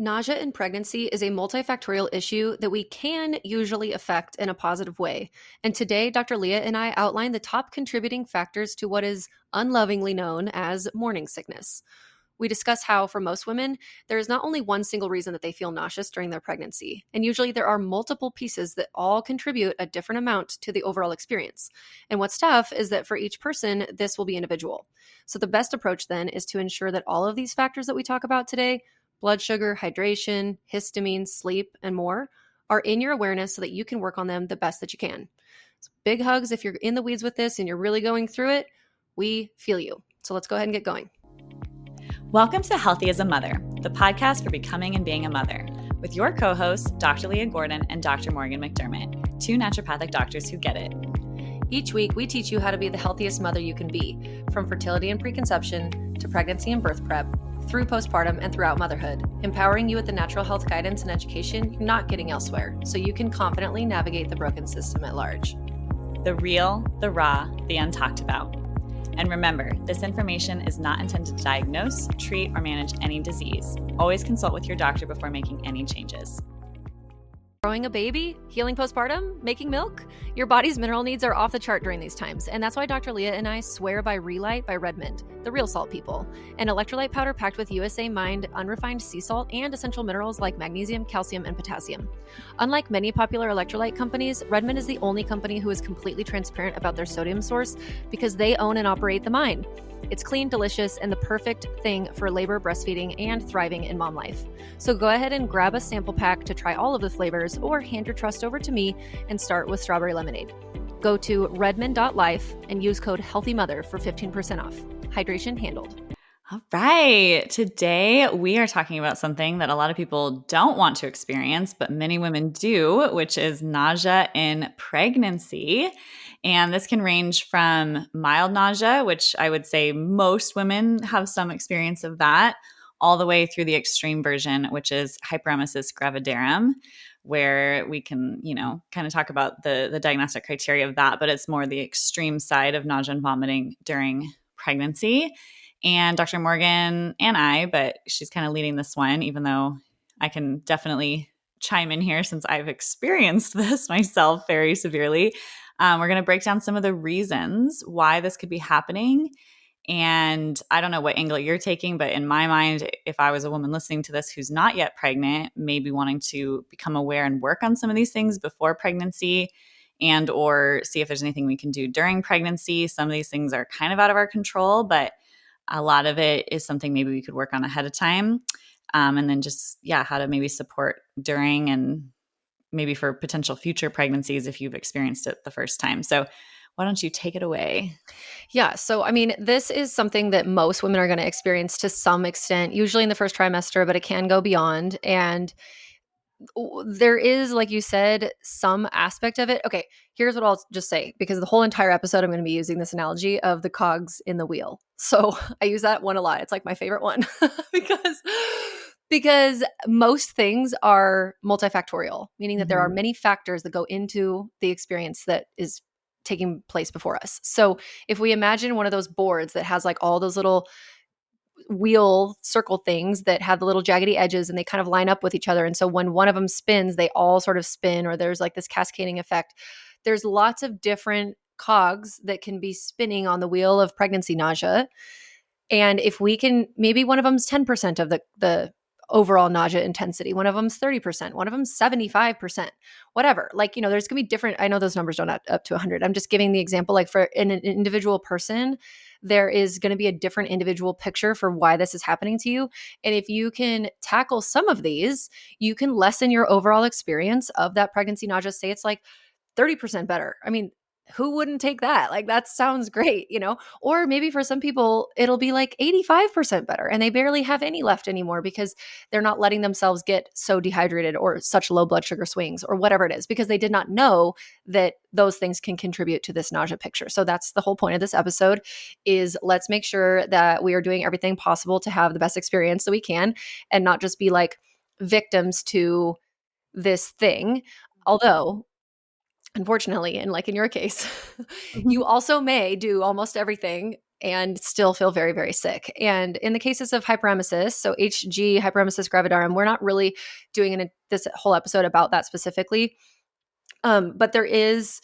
Nausea in pregnancy is a multifactorial issue that we can usually affect in a positive way. And today, Dr. Leah and I outline the top contributing factors to what is unlovingly known as morning sickness. We discuss how, for most women, there is not only one single reason that they feel nauseous during their pregnancy, and usually there are multiple pieces that all contribute a different amount to the overall experience. And what's tough is that for each person, this will be individual. So the best approach then is to ensure that all of these factors that we talk about today, blood sugar, hydration, histamine, sleep, and more, are in your awareness so that you can work on them the best that you can. So big hugs if you're in the weeds with this and you're really going through it. We feel you. So let's go ahead and get going. Welcome to Healthy as a Mother, the podcast for becoming and being a mother, with your co-hosts, Dr. Leah Gordon and Dr. Morgan McDermott, two naturopathic doctors who get it. Each week, we teach you how to be the healthiest mother you can be, from fertility and preconception to pregnancy and birth prep, through postpartum and throughout motherhood, empowering you with the natural health guidance and education you're not getting elsewhere, so you can confidently navigate the broken system at large. The real, the raw, the untalked about. And remember, this information is not intended to diagnose, treat, or manage any disease. Always consult with your doctor before making any changes. Growing a baby, healing postpartum, making milk, your body's mineral needs are off the chart during these times. And that's why Dr. Leah and I swear by Relyte by Redmonds, the real salt people, an electrolyte powder packed with USA mined unrefined sea salt and essential minerals like magnesium, calcium, and potassium. Unlike many popular electrolyte companies, Redmonds is the only company who is completely transparent about their sodium source because they own and operate the mine. It's clean, delicious, and the perfect thing for labor, breastfeeding, and thriving in mom life. So go ahead and grab a sample pack to try all of the flavors, or hand your trust over to me and start with strawberry lemonade. Go to redmond.life and use code HEALTHYMOTHER for 15% off. Hydration handled. All right. Today, we are talking about something that a lot of people don't want to experience, but many women do, which is nausea in pregnancy. And this can range from mild nausea, which I would say most women have some experience of that, all the way through the extreme version, which is hyperemesis gravidarum, where we can, kind of talk about the diagnostic criteria of that, but it's more the extreme side of nausea and vomiting during pregnancy. And Dr. Morgan and I, but she's kind of leading this one, even though I can definitely chime in here since I've experienced this myself very severely. We're going to break down some of the reasons why this could be happening. And I don't know what angle you're taking, but in my mind, if I was a woman listening to this who's not yet pregnant, maybe wanting to become aware and work on some of these things before pregnancy, and or see if there's anything we can do during pregnancy. Some of these things are kind of out of our control, but a lot of it is something maybe we could work on ahead of time. And then just, how to maybe support during and maybe for potential future pregnancies if you've experienced it the first time. So why don't you take it away? Yeah. So, this is something that most women are going to experience to some extent, usually in the first trimester, but it can go beyond. And there is, like you said, some aspect of it. Okay, here's what I'll just say, because the whole entire episode, I'm going to be using this analogy of the cogs in the wheel. So I use that one a lot. It's like my favorite one because most things are multifactorial, meaning that there are many factors that go into the experience that is taking place before us. So if we imagine one of those boards that has like all those little wheel circle things that have the little jaggedy edges and they kind of line up with each other. And so when one of them spins, they all sort of spin, or there's like this cascading effect. There's lots of different cogs that can be spinning on the wheel of pregnancy nausea. And if we can, maybe one of them's 10% of the overall nausea intensity, one of them's 30%, one of them's 75%, whatever. Like, there's going to be different. I know those numbers don't add up to 100. I'm just giving the example, like for an individual person, there is going to be a different individual picture for why this is happening to you. And if you can tackle some of these, you can lessen your overall experience of that pregnancy nausea. Say it's like 30% better. Who wouldn't take that? Like, that sounds great, Or maybe for some people, it'll be like 85% better and they barely have any left anymore because they're not letting themselves get so dehydrated or such low blood sugar swings or whatever it is, because they did not know that those things can contribute to this nausea picture. So that's the whole point of this episode, is let's make sure that we are doing everything possible to have the best experience that we can and not just be like victims to this thing. Although, unfortunately, and like in your case, you also may do almost everything and still feel very, very sick. And in the cases of hyperemesis, so HG, hyperemesis gravidarum, we're not really doing this whole episode about that specifically. But there is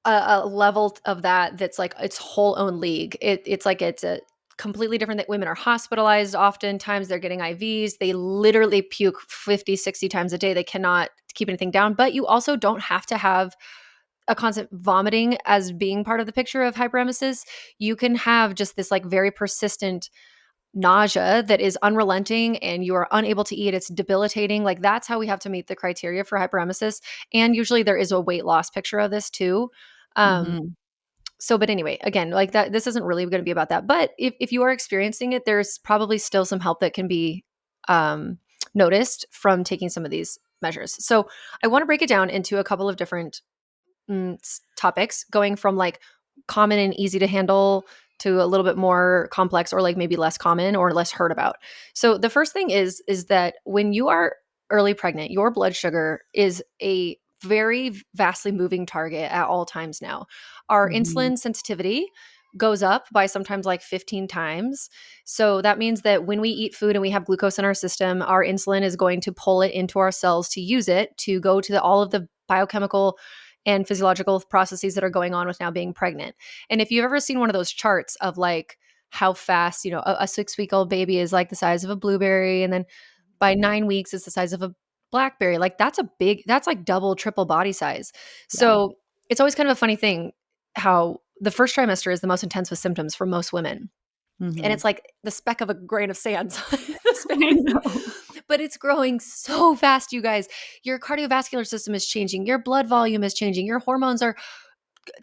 a level of that that's like its whole own league. It's like it's a completely different that women are hospitalized oftentimes. They're getting IVs. They literally puke 50, 60 times a day. They cannot keep anything down. But you also don't have to have a constant vomiting as being part of the picture of hyperemesis. You can have just this like very persistent nausea that is unrelenting and you are unable to eat. It's debilitating. Like that's how we have to meet the criteria for hyperemesis. And usually there is a weight loss picture of this too. Um, Mhm. so, but anyway, again, like that, this isn't really going to be about that. But if you are experiencing it, there's probably still some help that can be noticed from taking some of these measures. So I want to break it down into a couple of different topics, going from like common and easy to handle to a little bit more complex or like maybe less common or less heard about. So the first thing is that when you are early pregnant, your blood sugar is a very vastly moving target at all times now. Our Mhm. insulin sensitivity goes up by sometimes like 15 times. So that means that when we eat food and we have glucose in our system, our insulin is going to pull it into our cells to use it to go to all of the biochemical and physiological processes that are going on with now being pregnant. And if you've ever seen one of those charts of like how fast, a 6-week-old baby is like the size of a blueberry, and then by 9 weeks it's the size of a blackberry. Like that's like double, triple body size. Yeah. So it's always kind of a funny thing how the first trimester is the most intense with symptoms for most women. And Mhm. it's like the speck of a grain of sand in the I space. know. But it's growing so fast, you guys. Your cardiovascular system is changing. Your blood volume is changing. Your hormones are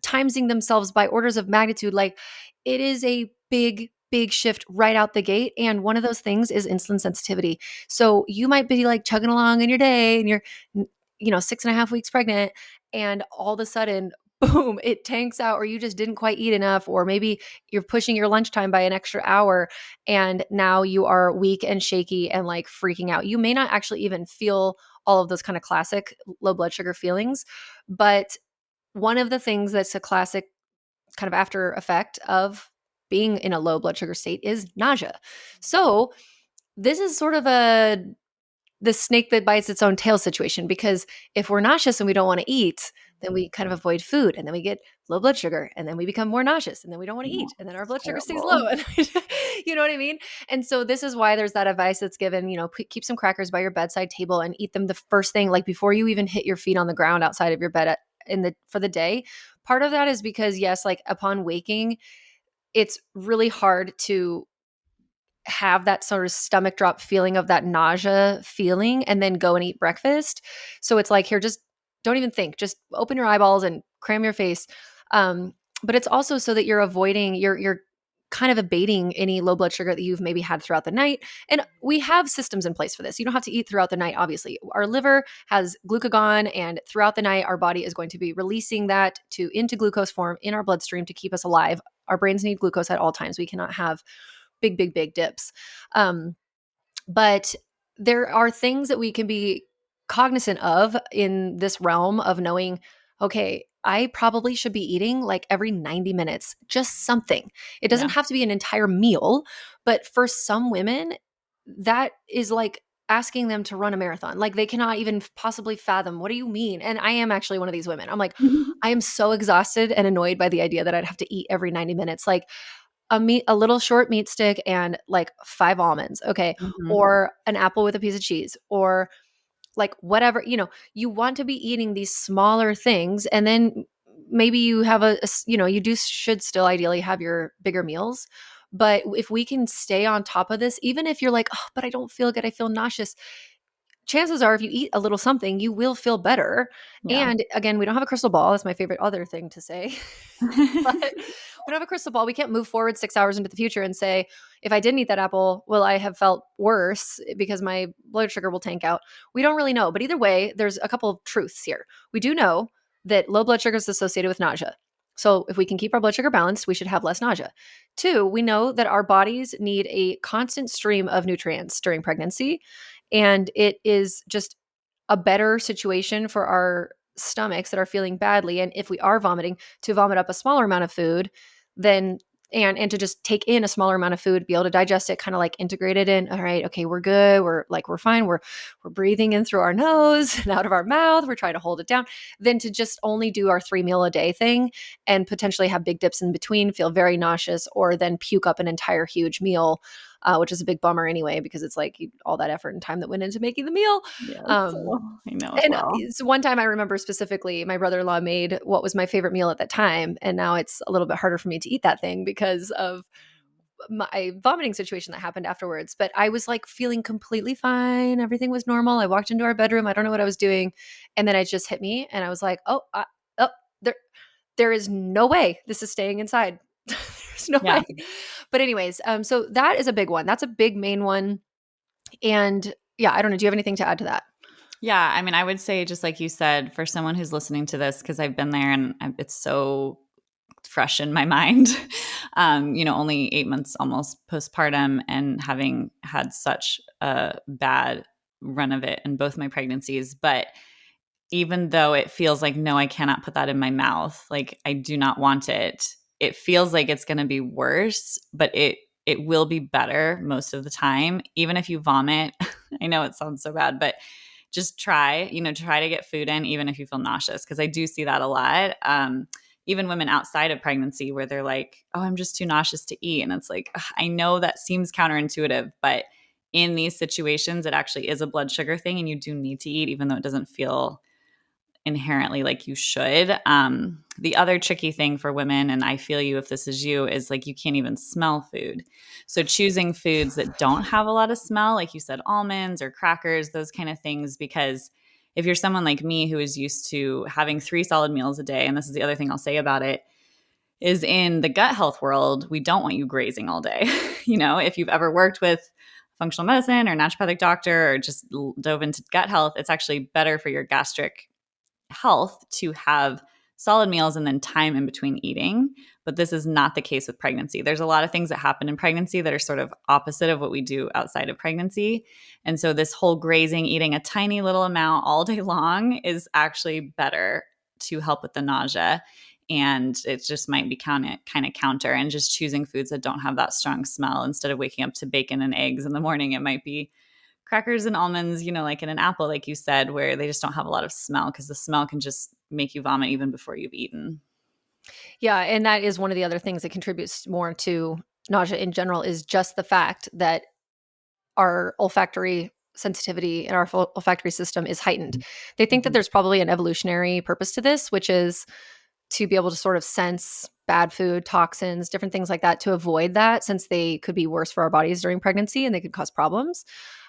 timesing themselves by orders of magnitude. Like it is a big, big shift right out the gate. And one of those things is insulin sensitivity. So you might be like chugging along in your day and you're, 6.5 weeks pregnant, and all of a sudden, boom, it tanks out, or you just didn't quite eat enough, or maybe you're pushing your lunchtime by an extra hour and now you are weak and shaky and like freaking out. You may not actually even feel all of those kind of classic low blood sugar feelings, but one of the things that's a classic kind of after effect of being in a low blood sugar state is nausea. So, this is sort of the snake that bites its own tail situation, because if we're nauseous and we don't want to eat, then we kind of avoid food and then we get low blood sugar and then we become more nauseous and then we don't want to Yeah, eat and then our it's blood sugar stays terrible. low and you know what I mean? And so this is why there's that advice that's given, keep some crackers by your bedside table and eat them the first thing, like before you even hit your feet on the ground outside of your bed for the day. Part of that is because yes, like upon waking, it's really hard to have that sort of stomach drop feeling of that nausea feeling and then go and eat breakfast. So it's like, here, just don't even think, just open your eyeballs and cram your face. Um, but it's also so that you're avoiding, you're kind of abating any low blood sugar that you've maybe had throughout the night. And we have systems in place for this. You don't have to eat throughout the night, obviously. Our liver has glucagon, and throughout the night, our body is going to be releasing that into glucose form in our bloodstream to keep us alive. Our brains need glucose at all times. We cannot have big, big, big dips. Um, but there are things that we can be cognizant of in this realm of knowing, okay, I probably should be eating like every 90 minutes, just something. It doesn't Yeah. have to be an entire meal, but for some women, that is like asking them to run a marathon. Like they cannot even possibly fathom, what do you mean? And I am actually one of these women. I'm like, I am so exhausted and annoyed by the idea that I'd have to eat every 90 minutes. Like a little short meat stick and like 5 almonds, okay, Mhm. or an apple with a piece of cheese, or like whatever, you want to be eating these smaller things, and then maybe you have you should still ideally have your bigger meals. But if we can stay on top of this, even if you're like, oh, but I don't feel good, I feel nauseous, chances are if you eat a little something, you will feel better. Yeah. And again, we don't have a crystal ball. That's my favorite other thing to say. But we don't have a crystal ball. We can't move forward 6 hours into the future and say, if I didn't eat that apple, will I have felt worse because my blood sugar will tank out? We don't really know. But either way, there's a couple of truths here. We do know that low blood sugar is associated with nausea. So if we can keep our blood sugar balanced, we should have less nausea. Two, we know that our bodies need a constant stream of nutrients during pregnancy. And it is just a better situation for our stomachs that are feeling badly. And if we are vomiting, to vomit up a smaller amount of food then and to just take in a smaller amount of food, be able to digest it, kind of like integrate it in. All right, okay, we're good. We're fine. We're breathing in through our nose and out of our mouth. We're trying to hold it down. Then to just only do our 3 meal a day thing and potentially have big dips in between, feel very nauseous, or then puke up an entire huge meal, which is a big bummer anyway, because it's like all that effort and time that went into making the meal. Yes. Um, I know as and well. it's one time I remember specifically, my brother-in-law made what was my favorite meal at that time, and now it's a little bit harder for me to eat that thing because of my vomiting situation that happened afterwards. But I was like feeling completely fine. Everything was normal. I walked into our bedroom. I don't know what I was doing, and then it just hit me, and I was like, oh, there is no way this is staying inside. There's no Yeah. way. But anyways, so that is a big one. That's a big main one. And yeah, I don't know. Do you have anything to add to that? Yeah, I mean, I would say just like you said, for someone who's listening to this, because I've been there and it's so fresh in my mind. Only 8 months almost postpartum and having had such a bad run of it in both my pregnancies. But even though it feels like, no, I cannot put that in my mouth, like I do not want it, it feels like it's going to be worse, but it will be better most of the time. Even if you vomit, I know it sounds so bad, but just try to get food in, even if you feel nauseous, because I do see that a lot. Even women outside of pregnancy where they're like, oh, I'm just too nauseous to eat. And it's like, ugh, I know that seems counterintuitive, but in these situations, it actually is a blood sugar thing and you do need to eat, even though it doesn't feel inherently like you should. The other tricky thing for women, and I feel you if this is you, is like you can't even smell food. So choosing foods that don't have a lot of smell, like you said, almonds or crackers, those kind of things, because if you're someone like me who is used to having 3 solid meals a day, and this is the other thing I'll say about it, is in the gut health world, we don't want you grazing all day. If you've ever worked with functional medicine or naturopathic doctor or just dove into gut health, it's actually better for your gastric health to have solid meals and then time in between eating. But this is not the case with pregnancy. There's a lot of things that happen in pregnancy that are sort of opposite of what we do outside of pregnancy. And so this whole grazing, eating a tiny little amount all day long is actually better to help with the nausea. And it just might be kind of counter, and just choosing foods that don't have that strong smell. Instead of waking up to bacon and eggs in the morning, it might be crackers and almonds, like in an apple, like you said, where they just don't have a lot of smell, because the smell can just make you vomit even before you've eaten. Yeah, and that is one of the other things that contributes more to nausea in general is just the fact that our olfactory sensitivity and our olfactory system is heightened. They think that Mhm. there's probably an evolutionary purpose to this, which is to be able to sort of sense bad food, toxins, different things like that to avoid that, since they could be worse for our bodies during pregnancy and they could cause problems.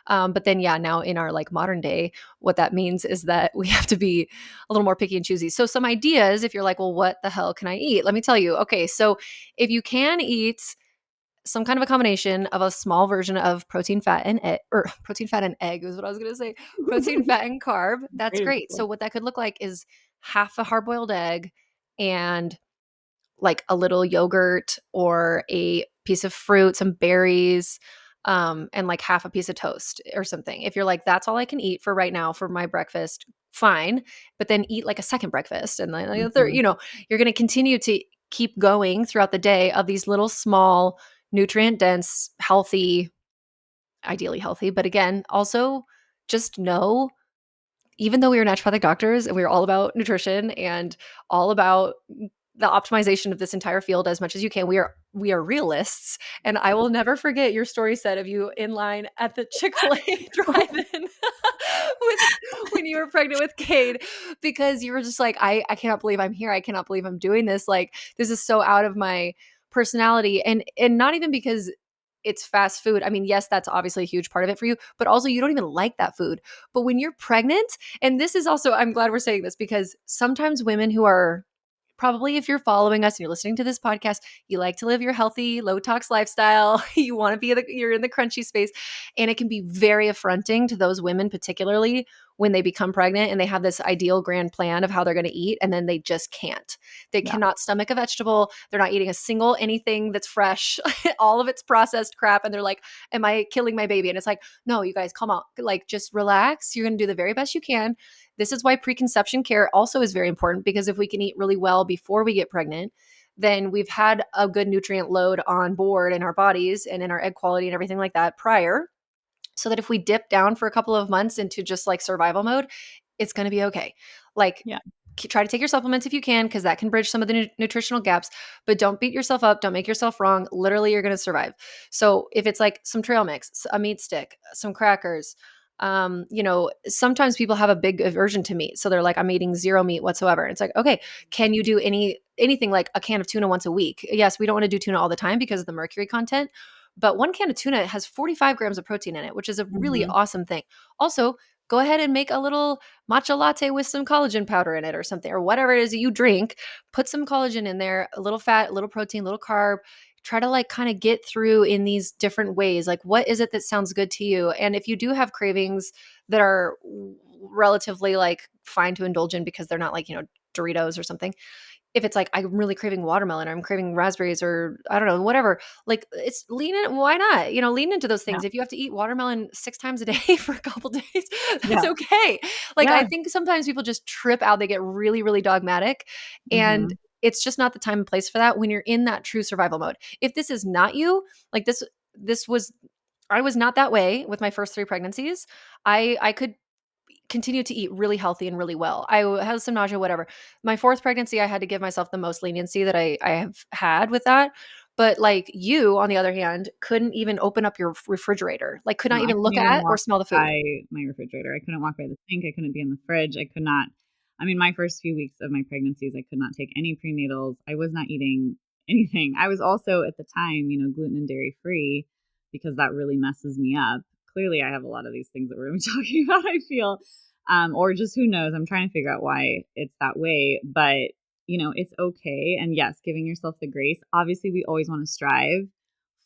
But then, yeah, now in our like modern day, what that means is that we have to be a little more picky and choosy. So, some ideas, if you're like, well, what the hell can I eat? Let me tell you. Okay, so if you can eat some kind of a combination of a small version of protein, fat, and or protein, fat, and egg is what I was going to say. Protein, fat, and carb. That's Great great. So, example. what that could look like is half a hard boiled egg and like a little yogurt or a piece of fruit, some berries, and like half a piece of toast or something. If you're like, that's all I can eat for right now for my breakfast, fine. But then eat like a second breakfast and then like a third, Mhm. you're going to continue to keep going throughout the day of these little small, nutrient dense, healthy, ideally healthy. But again, also just know, even though we are naturopathic doctors and we are all about nutrition and all about the optimization of this entire field as much as you can, we are realists. And I will never forget your story set of you in line at the Chick-fil-A drive-in with when you were pregnant with Cade, because you were just like, I cannot believe I'm here. I cannot believe I'm doing this. Like, this is so out of my personality. And not even because it's fast food. I mean, yes, that's obviously a huge part of it for you, but also you don't even like that food. But when you're pregnant, and this is also, I'm glad we're saying this, because sometimes women who are, probably if you're following us and you're listening to this podcast, you like to live your healthy, low tox lifestyle. You want to be you're in the crunchy space. And it can be very affronting to those women, particularly when they become pregnant and they have this ideal grand plan of how they're going to eat. And then they just can't. They Yeah. cannot stomach a vegetable. They're not eating a single anything that's fresh. All of it's processed crap. And they're like, am I killing my baby? And it's like, no, you guys, calm out. Like, just relax. You're going to do the very best you can. This is why preconception care also is very important, because if we can eat really well before we get pregnant, then we've had a good nutrient load on board in our bodies and in our egg quality and everything like that prior, so that if we dip down for a couple of months into just like survival mode, it's going to be okay. Like, Yeah. try to take your supplements if you can, because that can bridge some of the nutritional gaps, but don't beat yourself up. Don't make yourself wrong. Literally, you're going to survive. So if it's like some trail mix, a meat stick, some crackers, sometimes people have a big aversion to meat. So they're like, I'm eating zero meat whatsoever. It's like, okay, can you do anything like a can of tuna once a week? Yes, we don't want to do tuna all the time because of the mercury content, but one can of tuna has 45 grams of protein in it, which is a really Mm-hmm. awesome thing. Also, go ahead and make a little matcha latte with some collagen powder in it or something, or whatever it is that you drink. Put some collagen in there, a little fat, a little protein, a little carb. Try to like kind of get through in these different ways. Like, what is it that sounds good to you? And if you do have cravings that are relatively like fine to indulge in because they're not like, Doritos or something, if it's like I'm really craving watermelon or I'm craving raspberries or I don't know, whatever, like it's lean in. Why not? Lean into those Yeah. things. If you have to eat watermelon 6 times a day for a couple days, that's Yeah. okay. Like Yeah. I think sometimes people just trip out. They get really, really dogmatic, and Mm-hmm. it's just not the time and place for that when you're in that true survival mode. If this is not you, like this was I was not that way with my first 3 pregnancies. I could continue to eat really healthy and really well. I had some nausea, whatever. My fourth pregnancy, I had to give myself the most leniency that I have had with that. But like you, on the other hand, couldn't even open up your refrigerator, like could No, not I even couldn't look even at or walk smell the food. by my refrigerator. I couldn't walk by the sink. I couldn't be in the fridge. I could not. I mean, my first few weeks of my pregnancies, I could not take any prenatals. I was not eating anything. I was also at the time, gluten and dairy free because that really messes me up. Clearly, I have a lot of these things that we're going to be talking about, I feel. Or just who knows? I'm trying to figure out why it's that way. But, it's okay. And yes, giving yourself the grace. Obviously, we always want to strive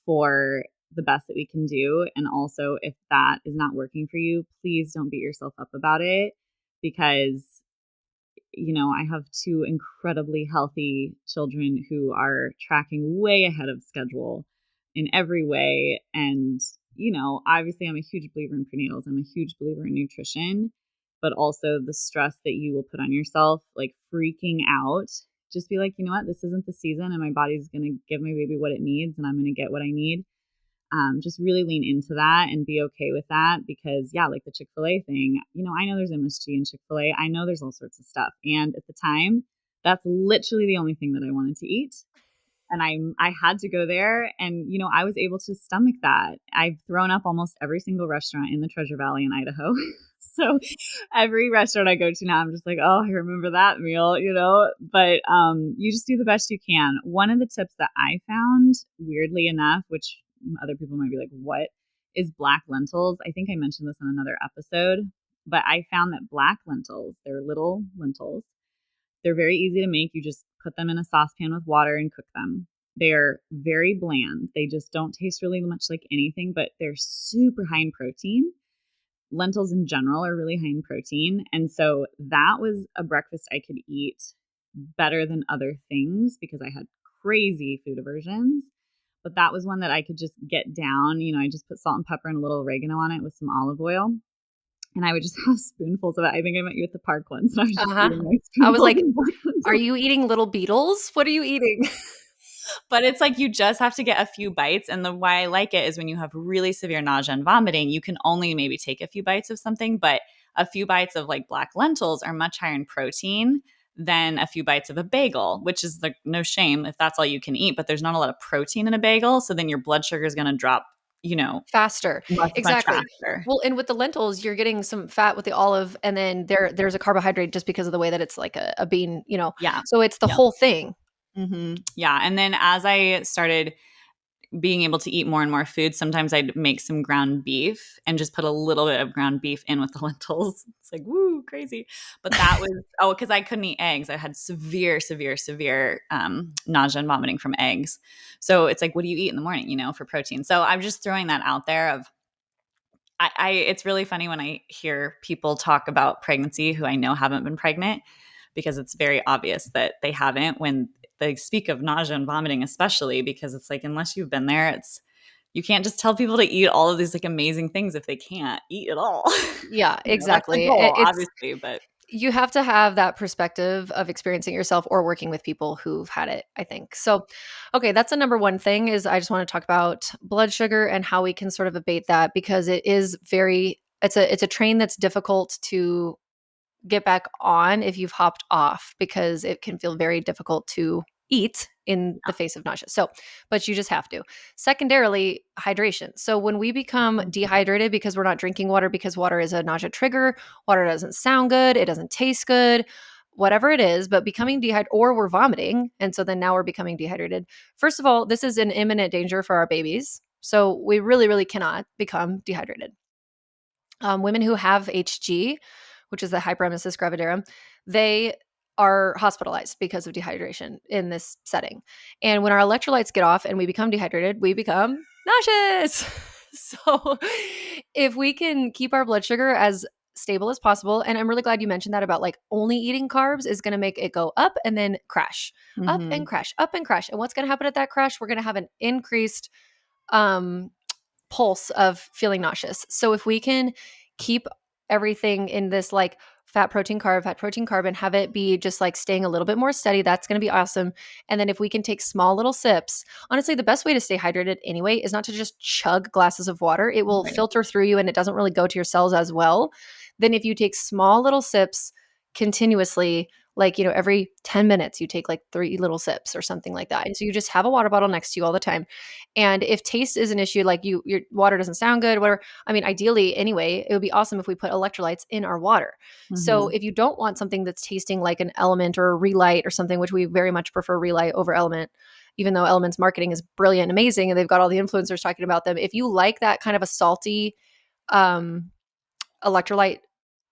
for the best that we can do. And also, if that is not working for you, please don't beat yourself up about it because, I have two incredibly healthy children who are tracking way ahead of schedule in every way. And, obviously, I'm a huge believer in prenatals, I'm a huge believer in nutrition, but also the stress that you will put on yourself, like freaking out. Just be like, you know what, this isn't the season, and my body's going to give my baby what it needs, and I'm going to get what I need. Just really lean into that and be okay with that because, yeah, like the Chick-fil-A thing, I know there's MSG in Chick-fil-A. I know there's all sorts of stuff. And at the time, that's literally the only thing that I wanted to eat. And I had to go there and, I was able to stomach that. I've thrown up almost every single restaurant in the Treasure Valley in Idaho. So every restaurant I go to now, I'm just like, oh, I remember that meal. But you just do the best you can. One of the tips that I found, weirdly enough, which other people might be like, what, is black lentils. I think I mentioned this in another episode, but I found that black lentils, they're little lentils. They're very easy to make. You just put them in a saucepan with water and cook them. They're very bland. They just don't taste really much like anything, but they're super high in protein. Lentils in general are really high in protein. And so that was a breakfast I could eat better than other things because I had crazy food aversions. But that was one that I could just get down. I just put salt and pepper and a little oregano on it with some olive oil. And I would just have spoonfuls of it. I think I met you at the park once, and I was just Uh-huh. eating my I was spoonfuls like, of black are lentils. you eating little beetles? What are you eating? But it's like you just have to get a few bites. And the why I like it is when you have really severe nausea and vomiting, you can only maybe take a few bites of something, but a few bites of like black lentils are much higher in protein than a few bites of a bagel, which is like no shame if that's all you can eat, but there's not a lot of protein in a bagel. So then your blood sugar is going to drop, Faster. much, much Exactly. faster. Well, and with the lentils, you're getting some fat with the olive, and then there's a carbohydrate just because of the way that it's like a bean, Yeah. So it's the Yeah. whole thing. Yeah. And then as I started being able to eat more and more food, sometimes I'd make some ground beef and just put a little bit of ground beef in with the lentils. It's like, woo, crazy. But that was, because I couldn't eat eggs. I had severe, severe, severe nausea and vomiting from eggs. So it's like, what do you eat in the morning, for protein? So I'm just throwing that out there of, it's really funny when I hear people talk about pregnancy who I know haven't been pregnant because it's very obvious that they haven't when they speak of nausea and vomiting, especially because it's like, unless you've been there, you can't just tell people to eat all of these like amazing things if they can't eat at all. Yeah, That's the exactly. goal, obviously, but You have to have that perspective of experiencing it yourself or working with people who've had it, I think. So, okay, that's the number one thing is I just want to talk about blood sugar and how we can sort of abate that because it is very it's a train that's difficult to get back on if you've hopped off because it can feel very difficult to eat in the face of nausea. So, but you just have to. Secondarily, hydration. So, when we become dehydrated because we're not drinking water because water is a nausea trigger, water doesn't sound good, it doesn't taste good, whatever it is, but becoming dehydrated or we're vomiting. And so then now we're becoming dehydrated. First of all, this is an imminent danger for our babies. So, we really, really cannot become dehydrated. Women who have HG, which is the hyperemesis gravidarum, they are hospitalized because of dehydration in this setting. And when our electrolytes get off and we become dehydrated, we become nauseous. So if we can keep our blood sugar as stable as possible, and I'm really glad you mentioned that about like only eating carbs is going to make it go up and then crash, up and Mhm. crash, up and crash. And what's going to happen at that crash? We're going to have an increased um, pulse of feeling nauseous. So if we can keep everything in this like fat protein carb and have it be just like staying a little bit more steady, that's going to be awesome. And then if we can take small little sips, honestly, the best way to stay hydrated anyway is not to just chug glasses of water. It will Right. filter through you and it doesn't really go to your cells as well. Then if you take small little sips continuously, like, every 10 minutes, you take like 3 little sips or something like that. And so you just have a water bottle next to you all the time. And if taste is an issue, like your water doesn't sound good, whatever. I mean, ideally, anyway, it would be awesome if we put electrolytes in our water. So Mhm. if you don't want something that's tasting like an Element or a Relight or something, which we very much prefer Relight over Element, even though Element's marketing is brilliant and amazing, and they've got all the influencers talking about them. If you like that kind of a salty um, electrolyte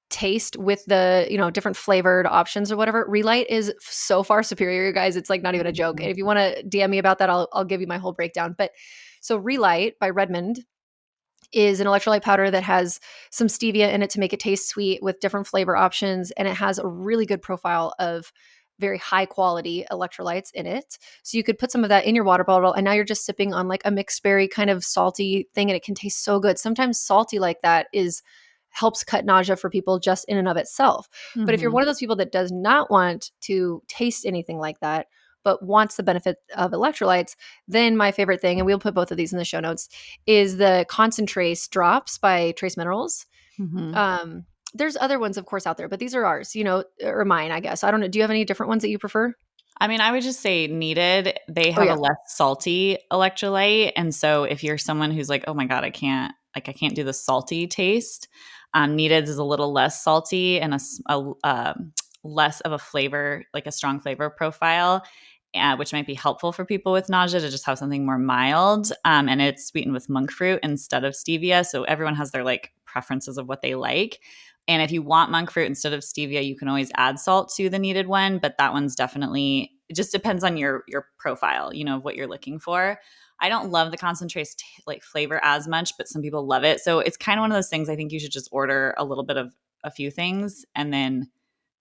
taste with the different flavored options or whatever, Relight is so far superior, guys. It's like not even a joke. And Mhm. if you want to DM me about that, I'll give you my whole breakdown. But so Relight by Redmond is an electrolyte powder that has some stevia in it to make it taste sweet with different flavor options, and it has a really good profile of very high quality electrolytes in it. So you could put some of that in your water bottle, and now you're just sipping on like a mixed berry kind of salty thing, and it can taste so good. Sometimes salty like that is helps cut nausea for people just in and of itself. But if you're Mhm. one of those people that does not want to taste anything like that, but wants the benefit of electrolytes, then my favorite thing, and we'll put both of these in the show notes, is the Concentrace drops by Trace Minerals. Mhm. Um, there's other ones, of course, out there, but these are ours, or mine, I guess. I don't know. Do you have any different ones that you prefer? I mean, I would just say needed. They Oh have a yeah, less salty electrolyte, and so if you're someone who's like, "Oh my god, I can't do the salty taste," needed is a little less salty and less of a flavor, like a strong flavor profile, which might be helpful for people with nausea to just have something more mild. And it's sweetened with monk fruit instead of stevia, so everyone has their like preferences of what they like. And if you want monk fruit instead of stevia, you can always add salt to the needed one, but that one's definitely, it just depends on your profile, of what you're looking for. I don't love the concentrate like flavor as much, but some people love it. So it's kind of one of those things I think you should just order a little bit of a few things and then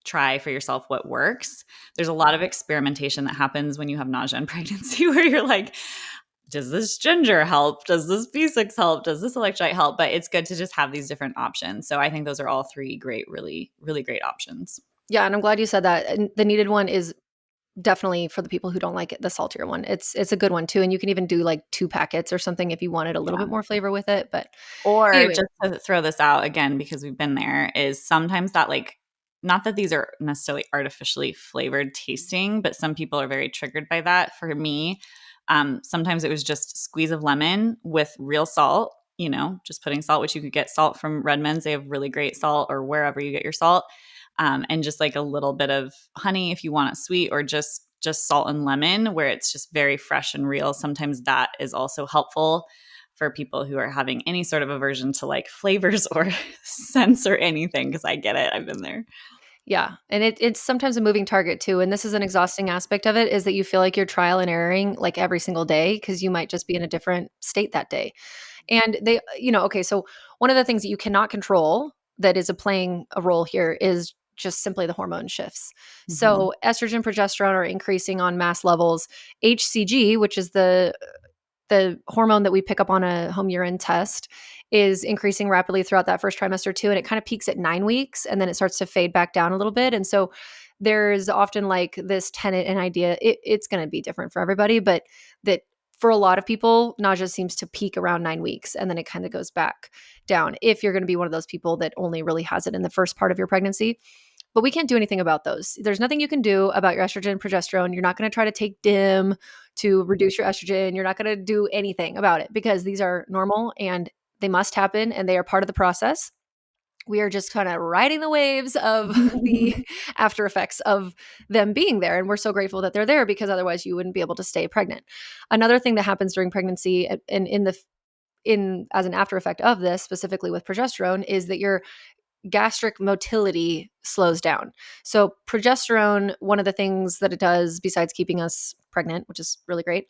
try for yourself what works. There's a lot of experimentation that happens when you have nausea in pregnancy where you're like, does this ginger help? Does this B6 help? Does this electrolyte help? But it's good to just have these different options. So I think those are all three great, really, really great options. yeah, and I'm glad you said that. And the needed one is definitely for the people who don't like it, the saltier one. It's a good one too, and you can even do like 2 packets or something if you wanted a little bit Yeah. more flavor with it. But Or anyway, just to throw this out again, because we've been there, is sometimes that like, not that these are necessarily artificially flavored tasting, but some people are very triggered by that. For me, sometimes it was just squeeze of lemon with real salt, just putting salt, which you could get salt from Redmonds. They have really great salt or wherever you get your salt. And just like a little bit of honey if you want it sweet, or just salt and lemon where it's just very fresh and real. Sometimes that is also helpful for people who are having any sort of aversion to like flavors or scents or anything, because I get it. I've been there. yeah, and it's sometimes a moving target too, and this is an exhausting aspect of it, is that you feel like you're trial and erroring, like, every single day because you might just be in a different state that day. And they okay, so one of the things that you cannot control that is playing a role here is just simply the hormone shifts. Mhm. So estrogen, progesterone are increasing on mass levels. HCG, which is the hormone that we pick up on a home urine test, is increasing rapidly throughout that first trimester too. And it kind of peaks at 9 weeks and then it starts to fade back down a little bit. And so there's often like this tenet and idea, it's going to be different for everybody, but that for a lot of people, nausea seems to peak around 9 weeks and then it kind of goes back down if you're going to be one of those people that only really has it in the first part of your pregnancy. But we can't do anything about those. There's nothing you can do about your estrogen and progesterone. You're not going to try to take DIM to reduce your estrogen. You're not going to do anything about it because these are normal and they must happen and they are part of the process. We are just kind of riding the waves of the after effects of them being there. And we're so grateful that they're there because otherwise you wouldn't be able to stay pregnant. Another thing that happens during pregnancy and in as an after effect of this, specifically with progesterone, is that your gastric motility slows down. So progesterone, one of the things that it does besides keeping us pregnant, which is really great,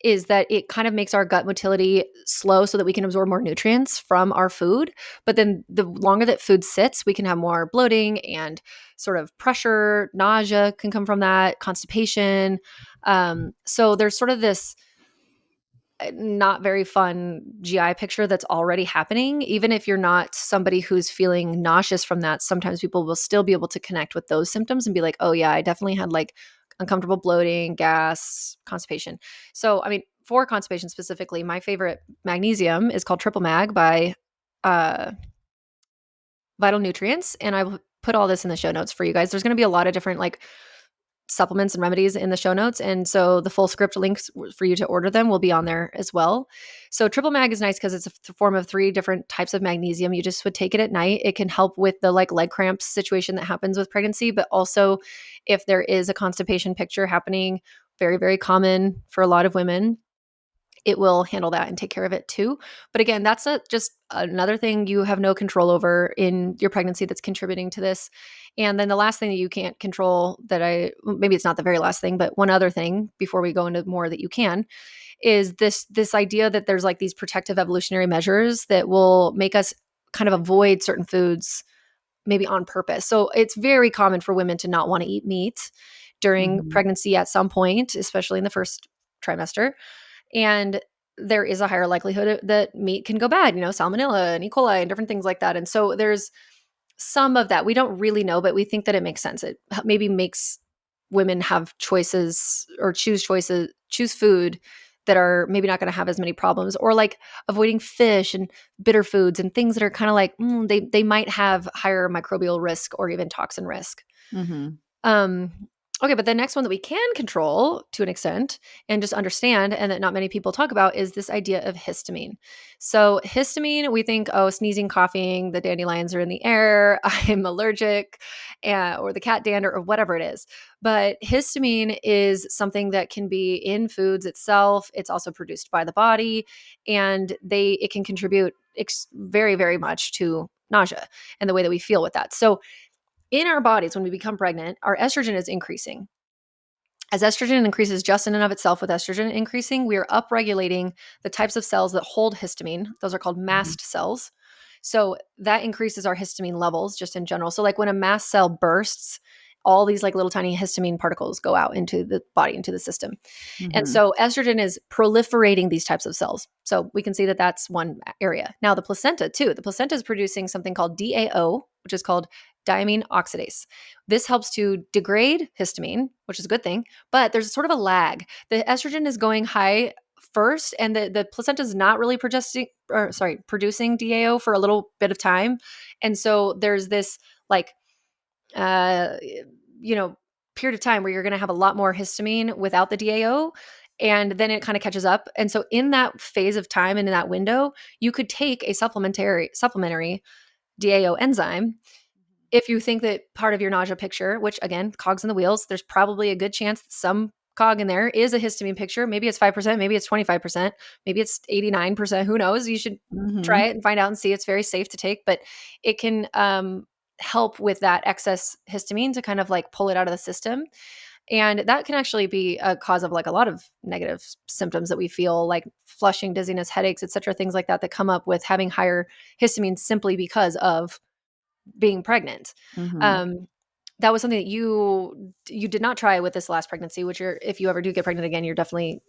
is that it kind of makes our gut motility slow so that we can absorb more nutrients from our food. But then the longer that food sits, we can have more bloating and sort of pressure, nausea can come from that, constipation. So there's sort of this not very fun GI picture that's already happening. Even if you're not somebody who's feeling nauseous from that, sometimes people will still be able to connect with those symptoms and be like, oh, yeah, I definitely had like uncomfortable bloating, gas, constipation. So, I mean, for constipation specifically, my favorite magnesium is called Triple Mag by Vital Nutrients. And I will put all this in the show notes for you guys. There's going to be a lot of different like supplements and remedies in the show notes. And so the full script links for you to order them will be on there as well. So Triple Mag is nice because it's a form of 3 different types of magnesium. You just would take it at night. It can help with the like leg cramps situation that happens with pregnancy, but also if there is a constipation picture happening, very, very common for a lot of women, it will handle that and take care of it too. But again, that's just another thing you have no control over in your pregnancy that's contributing to this. And then the last thing that you can't control maybe it's not the very last thing, but one other thing before we go into more that you can, is this idea that there's like these protective evolutionary measures that will make us kind of avoid certain foods maybe on purpose. So it's very common for women to not want to eat meat during pregnancy at some point, especially in the first trimester. And there is a higher likelihood that meat can go bad, salmonella and E. coli and different things like that. And so there's some of that. We don't really know, but we think that it makes sense. It maybe makes women have choices or choose food that are maybe not going to have as many problems, or like avoiding fish and bitter foods and things that are kind of like, they might have higher microbial risk or even toxin risk. Um, Okay, but the next one that we can control to an extent and just understand, and that not many people talk about, is this idea of histamine. So histamine, we think, oh, sneezing, coughing, the dandelions are in the air, I'm allergic, or the cat dander, or whatever it is. But histamine is something that can be in foods itself. It's also produced by the body, and it can contribute very, very much to nausea and the way that we feel with that. So in our bodies, when we become pregnant, our estrogen is increasing. As estrogen increases just in and of itself, with estrogen increasing, we are upregulating the types of cells that hold histamine. Those are called mast cells. So that increases our histamine levels just in general. So like when a mast cell bursts, all these like little tiny histamine particles go out into the body, into the system. And so estrogen is proliferating these types of cells. So we can see that that's one area. Now the placenta too. The placenta is producing something called DAO, which is called diamine oxidase. This helps to degrade histamine, which is a good thing, but there's sort of a lag. The estrogen is going high first, and the placenta is not really producing DAO for a little bit of time. And so there's this like, period of time where you're going to have a lot more histamine without the DAO. And then it kind of catches up. And so in that phase of time and in that window, you could take a supplementary DAO enzyme. If you think that part of your nausea picture, which again, cogs in the wheels, there's probably a good chance that some cog in there is a histamine picture. Maybe it's 5%, maybe it's 25%, maybe it's 89%. Who knows? You should try it and find out and see. It's very safe to take, but it can help with that excess histamine to kind of like pull it out of the system. And that can actually be a cause of like a lot of negative symptoms that we feel, like flushing, dizziness, headaches, etc., things like that come up with having higher histamine simply because of being pregnant. That was something that you did not try with this last pregnancy, which if you ever do get pregnant again, you're definitely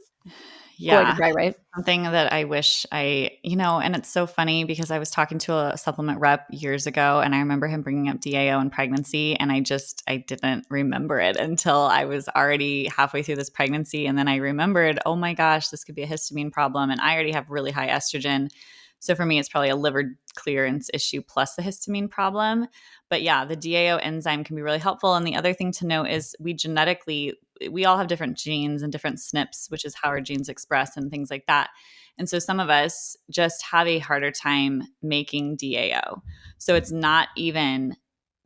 going to Yeah. try, right? Something that I wish and it's so funny because I was talking to a supplement rep years ago and I remember him bringing up DAO and pregnancy and I didn't remember it until I was already halfway through this pregnancy. And then I remembered, oh my gosh, this could be a histamine problem. And I already have really high estrogen. So for me, it's probably a liver clearance issue plus the histamine problem. But yeah, the DAO enzyme can be really helpful. And the other thing to note is we all have different genes and different SNPs, which is how our genes express and things like that. And so some of us just have a harder time making DAO. So it's not even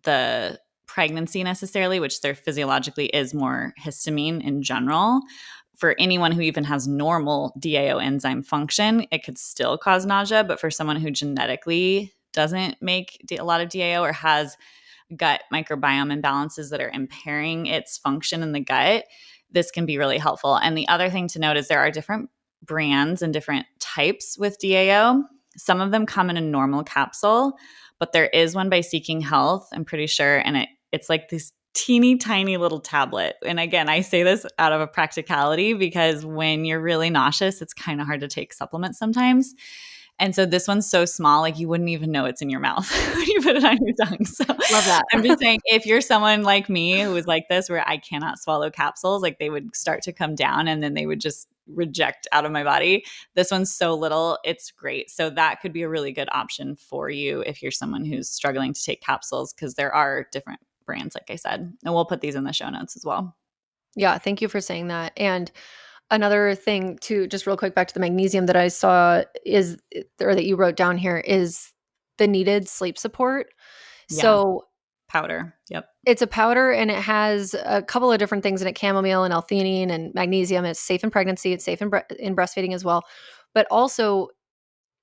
the pregnancy necessarily, which there physiologically is more histamine in general. For anyone who even has normal DAO enzyme function, it could still cause nausea. But for someone who genetically doesn't make a lot of DAO or has gut microbiome imbalances that are impairing its function in the gut, this can be really helpful. And the other thing to note is there are different brands and different types with DAO. Some of them come in a normal capsule, but there is one by Seeking Health, I'm pretty sure, and it's like this teeny tiny little tablet. And again, I say this out of a practicality because when you're really nauseous, it's kind of hard to take supplements sometimes. And so this one's so small, like you wouldn't even know it's in your mouth when you put it on your tongue. So Love that. I'm just saying, if you're someone like me who is like this, where I cannot swallow capsules, like they would start to come down and then they would just reject out of my body. This one's so little, it's great. So that could be a really good option for you if you're someone who's struggling to take capsules, because there are different brands, like I said. And we'll put these in the show notes as well. Yeah, thank you for saying that. And another thing too, just real quick back to the magnesium that I saw is, or that you wrote down here, is the needed sleep support. Yeah. So Powder. Yep. it's a powder and it has a couple of different things in it: chamomile and L-theanine and magnesium. It's safe in pregnancy. It's safe in breastfeeding as well. But also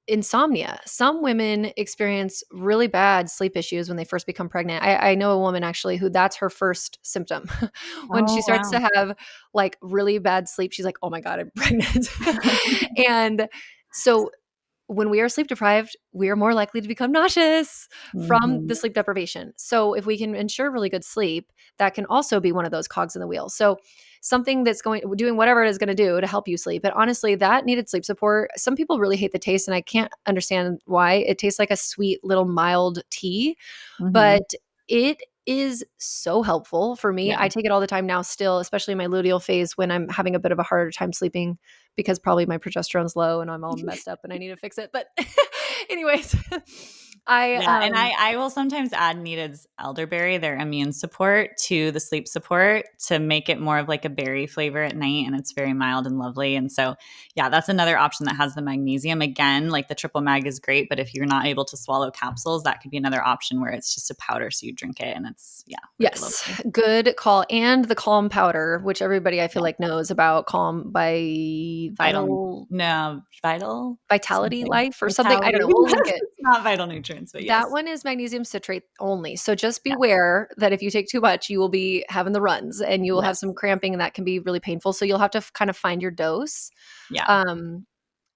insomnia. Some women experience really bad sleep issues when they first become pregnant. I know a woman actually who that's her first symptom. When she Oh, starts wow. to have like really bad sleep, she's like, oh my God, I'm pregnant. And so when we are sleep deprived, we are more likely to become nauseous from Mhm. the sleep deprivation. So if we can ensure really good sleep, that can also be one of those cogs in the wheel. So something that's doing whatever it is going to do to help you sleep. But honestly, that needed sleep support, some people really hate the taste, and I can't understand why. It tastes like a sweet little mild tea, Mhm. but it is so helpful for me. Yeah. I take it all the time now still, especially in my luteal phase when I'm having a bit of a harder time sleeping because probably my progesterone's low and I'm all messed up and I need to fix it. But anyways, I Yeah, and I will sometimes add Needed's elderberry, their immune support, to the sleep support to make it more of like a berry flavor at night, and it's very mild and lovely. And so, yeah, that's another option that has the magnesium. Again, like the triple mag is great, but if you're not able to swallow capsules, that could be another option where it's just a powder, so you drink it, and it's really yes, lovely. good call. And the Calm powder, which everybody I feel Yeah, like knows about, Calm by vital, no, vital Vitality something, Life or something. I don't vitality. know. We'll link it. It's not vital nutrients, but That yes, one is magnesium citrate only. So just yeah, beware that if you take too much, you will be having the runs and you will have yes, some cramping, and that can be really painful. So you'll have to kind of find your dose. yeah. Um,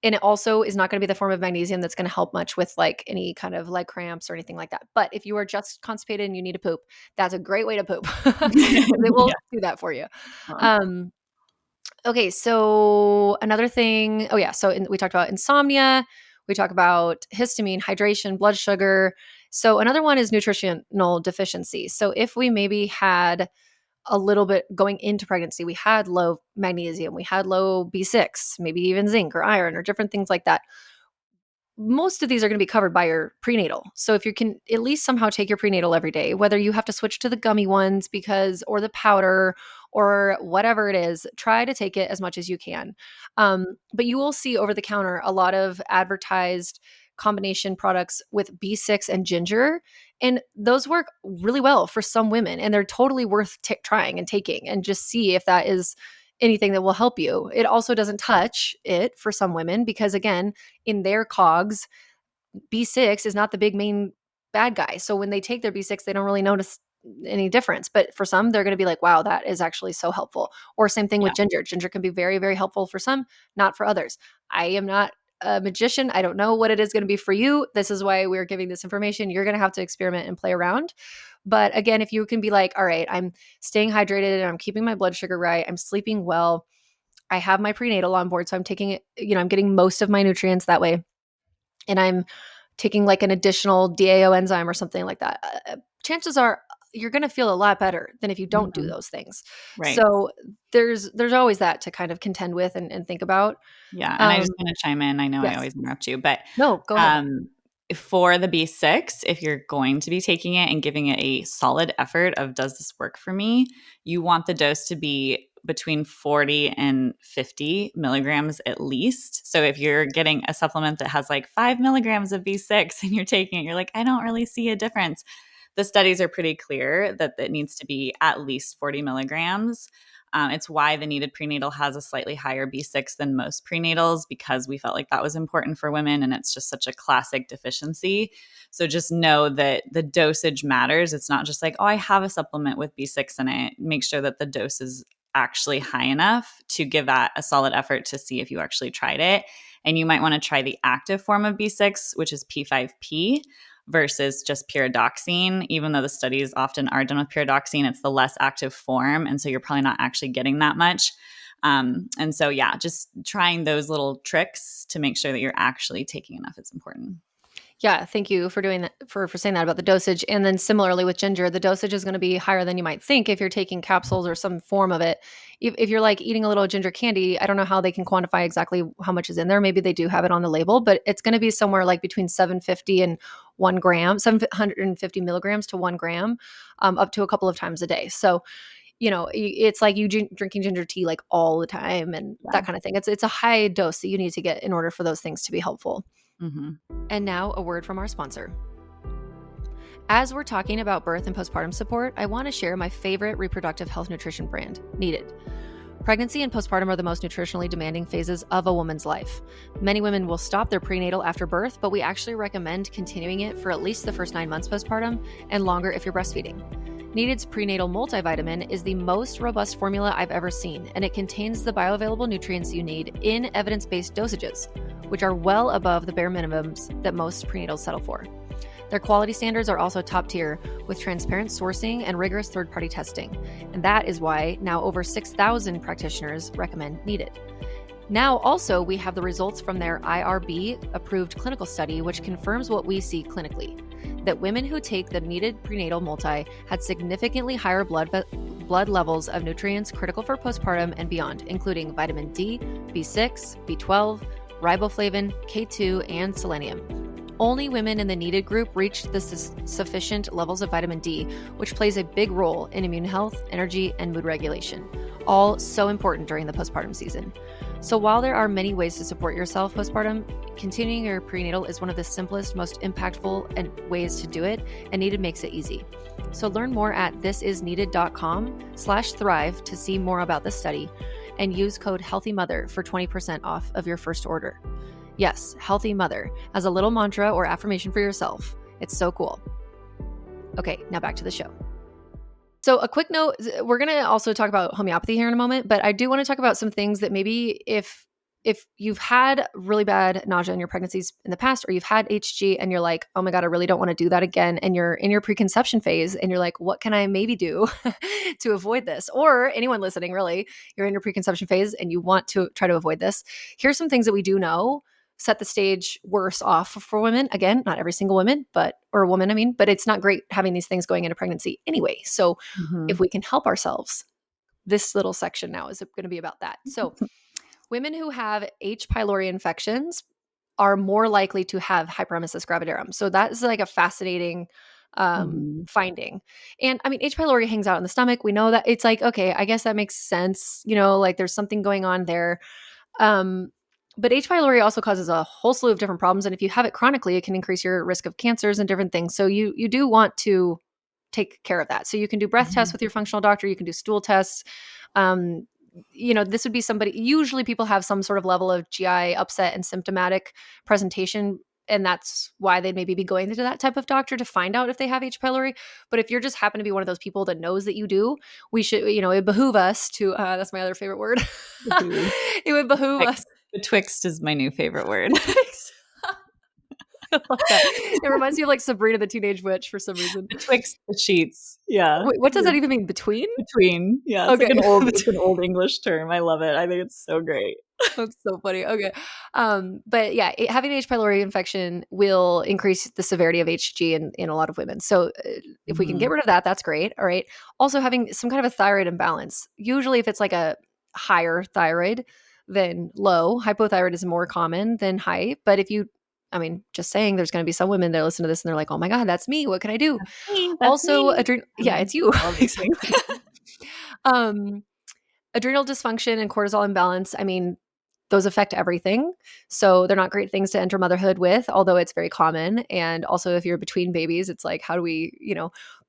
and it also is not going to be the form of magnesium that's going to help much with like any kind of leg cramps or anything like that. But if you are just constipated and you need to poop, that's a great way to poop because it will Yeah. do that for you. Uh, Um, Okay, so another thing, oh yeah, so we talked about insomnia, we talk about histamine, hydration, blood sugar. So another one is nutritional deficiency. So if we maybe had a little bit going into pregnancy, we had low magnesium, we had low B6, maybe even zinc or iron or different things like that, most of these are going to be covered by your prenatal. So if you can at least somehow take your prenatal every day, whether you have to switch to the gummy ones or the powder or whatever it is, try to take it as much as you can. But you will see over the counter a lot of advertised combination products with B6 and ginger. And those work really well for some women. And they're totally worth trying and taking, and just see if that is anything that will help you. It also doesn't touch it for some women because, again, in their cogs, B6 is not the big main bad guy. So when they take their B6, they don't really notice any difference. But for some, they're going to be like, wow, that is actually so helpful. Or same thing yeah. with ginger. Ginger can be very, very helpful for some, not for others. I am not a magician. I don't know what it is going to be for you. This is why we're giving this information. You're going to have to experiment and play around. But again, if you can be like, all right, I'm staying hydrated and I'm keeping my blood sugar right, I'm sleeping well, I have my prenatal on board. So I'm taking it, I'm getting most of my nutrients that way. And I'm taking like an additional DAO enzyme or something like that. Chances are you're going to feel a lot better than if you don't do Mhm. those things. Right. So there's always that to kind of contend with and think about. Yeah, and I Um, just wanna chime in, I know I yes. always interrupt you, but, No, go ahead. um, for the B6, if you're going to be taking it and giving it a solid effort of, "Does this work for me?" You want the dose to be between 40 and 50 milligrams at least. So if you're getting a supplement that has, like, 5 milligrams of B6 and you're taking it, you're like, "I don't really see a difference." The studies are pretty clear that it needs to be at least 40 milligrams. It's why the needed prenatal has a slightly higher B6 than most prenatals, because we felt like that was important for women, and it's just such a classic deficiency. So just know that the dosage matters. It's not just like, oh, I have a supplement with B6 in it. Make sure that the dose is actually high enough to give that a solid effort to see if you actually tried it. And you might want to try the active form of B6, which is P5P, versus just pyridoxine. Even though the studies often are done with pyridoxine, it's the less active form. And so you're probably not actually getting that much. And so, yeah, just trying those little tricks to make sure that you're actually taking enough is important. Yeah, thank you for doing that, for saying that about the dosage. And then similarly with ginger, the dosage is going to be higher than you might think if you're taking capsules or some form of it. If you're like eating a little ginger candy, I don't know how they can quantify exactly how much is in there. Maybe they do have it on the label, but it's going to be somewhere like between 750 and 1 gram, 750 milligrams to 1 gram, up to a couple of times a day. So, it's like you drinking ginger tea like all the time and Yeah. that kind of thing. It's a high dose that you need to get in order for those things to be helpful. Mm-hmm. And now a word from our sponsor. As we're talking about birth and postpartum support, I want to share my favorite reproductive health nutrition brand, Needed. Pregnancy and postpartum are the most nutritionally demanding phases of a woman's life. Many women will stop their prenatal after birth, but we actually recommend continuing it for at least the first 9 months postpartum and longer if you're breastfeeding. Needed's prenatal multivitamin is the most robust formula I've ever seen, and it contains the bioavailable nutrients you need in evidence-based dosages, which are well above the bare minimums that most prenatals settle for. Their quality standards are also top tier, with transparent sourcing and rigorous third-party testing, and that is why now over 6,000 practitioners recommend Needed. Now also we have the results from their IRB-approved clinical study, which confirms what we see clinically, that women who take the Needed prenatal multi had significantly higher blood levels of nutrients critical for postpartum and beyond, including vitamin D, B6, B12, riboflavin, K2, and selenium. Only women in the Needed group reached the sufficient levels of vitamin D, which plays a big role in immune health, energy, and mood regulation, all so important during the postpartum season. So while there are many ways to support yourself postpartum, continuing your prenatal is one of the simplest, most impactful and ways to do it, and Needed makes it easy. So learn more at thisisneeded.com/thrive to see more about this study, and use code HEALTHYMOTHER for 20% off of your first order. Yes, Healthy Mother, as a little mantra or affirmation for yourself. It's so cool. Okay, now back to the show. So a quick note, we're going to also talk about homeopathy here in a moment, but I do want to talk about some things that maybe if you've had really bad nausea in your pregnancies in the past, or you've had HG and you're like, oh my God, I really don't want to do that again. And you're in your preconception phase and you're like, what can I maybe do to avoid this? Or anyone listening, really, you're in your preconception phase and you want to try to avoid this. Here's some things that we do know set the stage worse off for women. Again, not every single woman, but it's not great having these things going into pregnancy anyway. So Mm-hmm. if we can help ourselves, this little section now is going to be about that. So women who have H. pylori infections are more likely to have hyperemesis gravidarum. So that is like a fascinating Mm-hmm. finding. And I mean, H. pylori hangs out in the stomach. We know that. It's like, okay, I guess that makes sense. Like there's something going on there. But H. pylori also causes a whole slew of different problems. And if you have it chronically, it can increase your risk of cancers and different things. So you do want to take care of that. So you can do breath tests with your functional doctor. You can do stool tests. This would be somebody, usually people have some sort of level of GI upset and symptomatic presentation. And that's why they'd maybe be going to that type of doctor to find out if they have H. pylori. But if you're just happen to be one of those people that knows that you do, we should, it behoove us to, that's my other favorite word. It would behoove us. Betwixt is my new favorite word. I love that. It reminds me of like Sabrina the Teenage Witch for some reason. Betwixt the sheets. Yeah. Wait, what does that even mean? Between? Between. Yeah, Okay. it's an old English term. I love it. I think it's so great. That's so funny. Okay. But yeah, having an H. pylori infection will increase the severity of HG in a lot of women. So if we can get Mhm. rid of that, that's great. All right. Also, having some kind of a thyroid imbalance. Usually, if it's like a higher thyroid than low, hypothyroid is more common than high. But if you, I mean, just saying, there's going to be some women that listen to this and they're like, "Oh my god, that's me. What can I do?" That's Also, me. yeah, it's you. All of these things. Exactly. um, Adrenal dysfunction and cortisol imbalance, I mean, those affect everything. So they're not great things to enter motherhood with, although it's very common. And also, if you're between babies, it's like, how do we,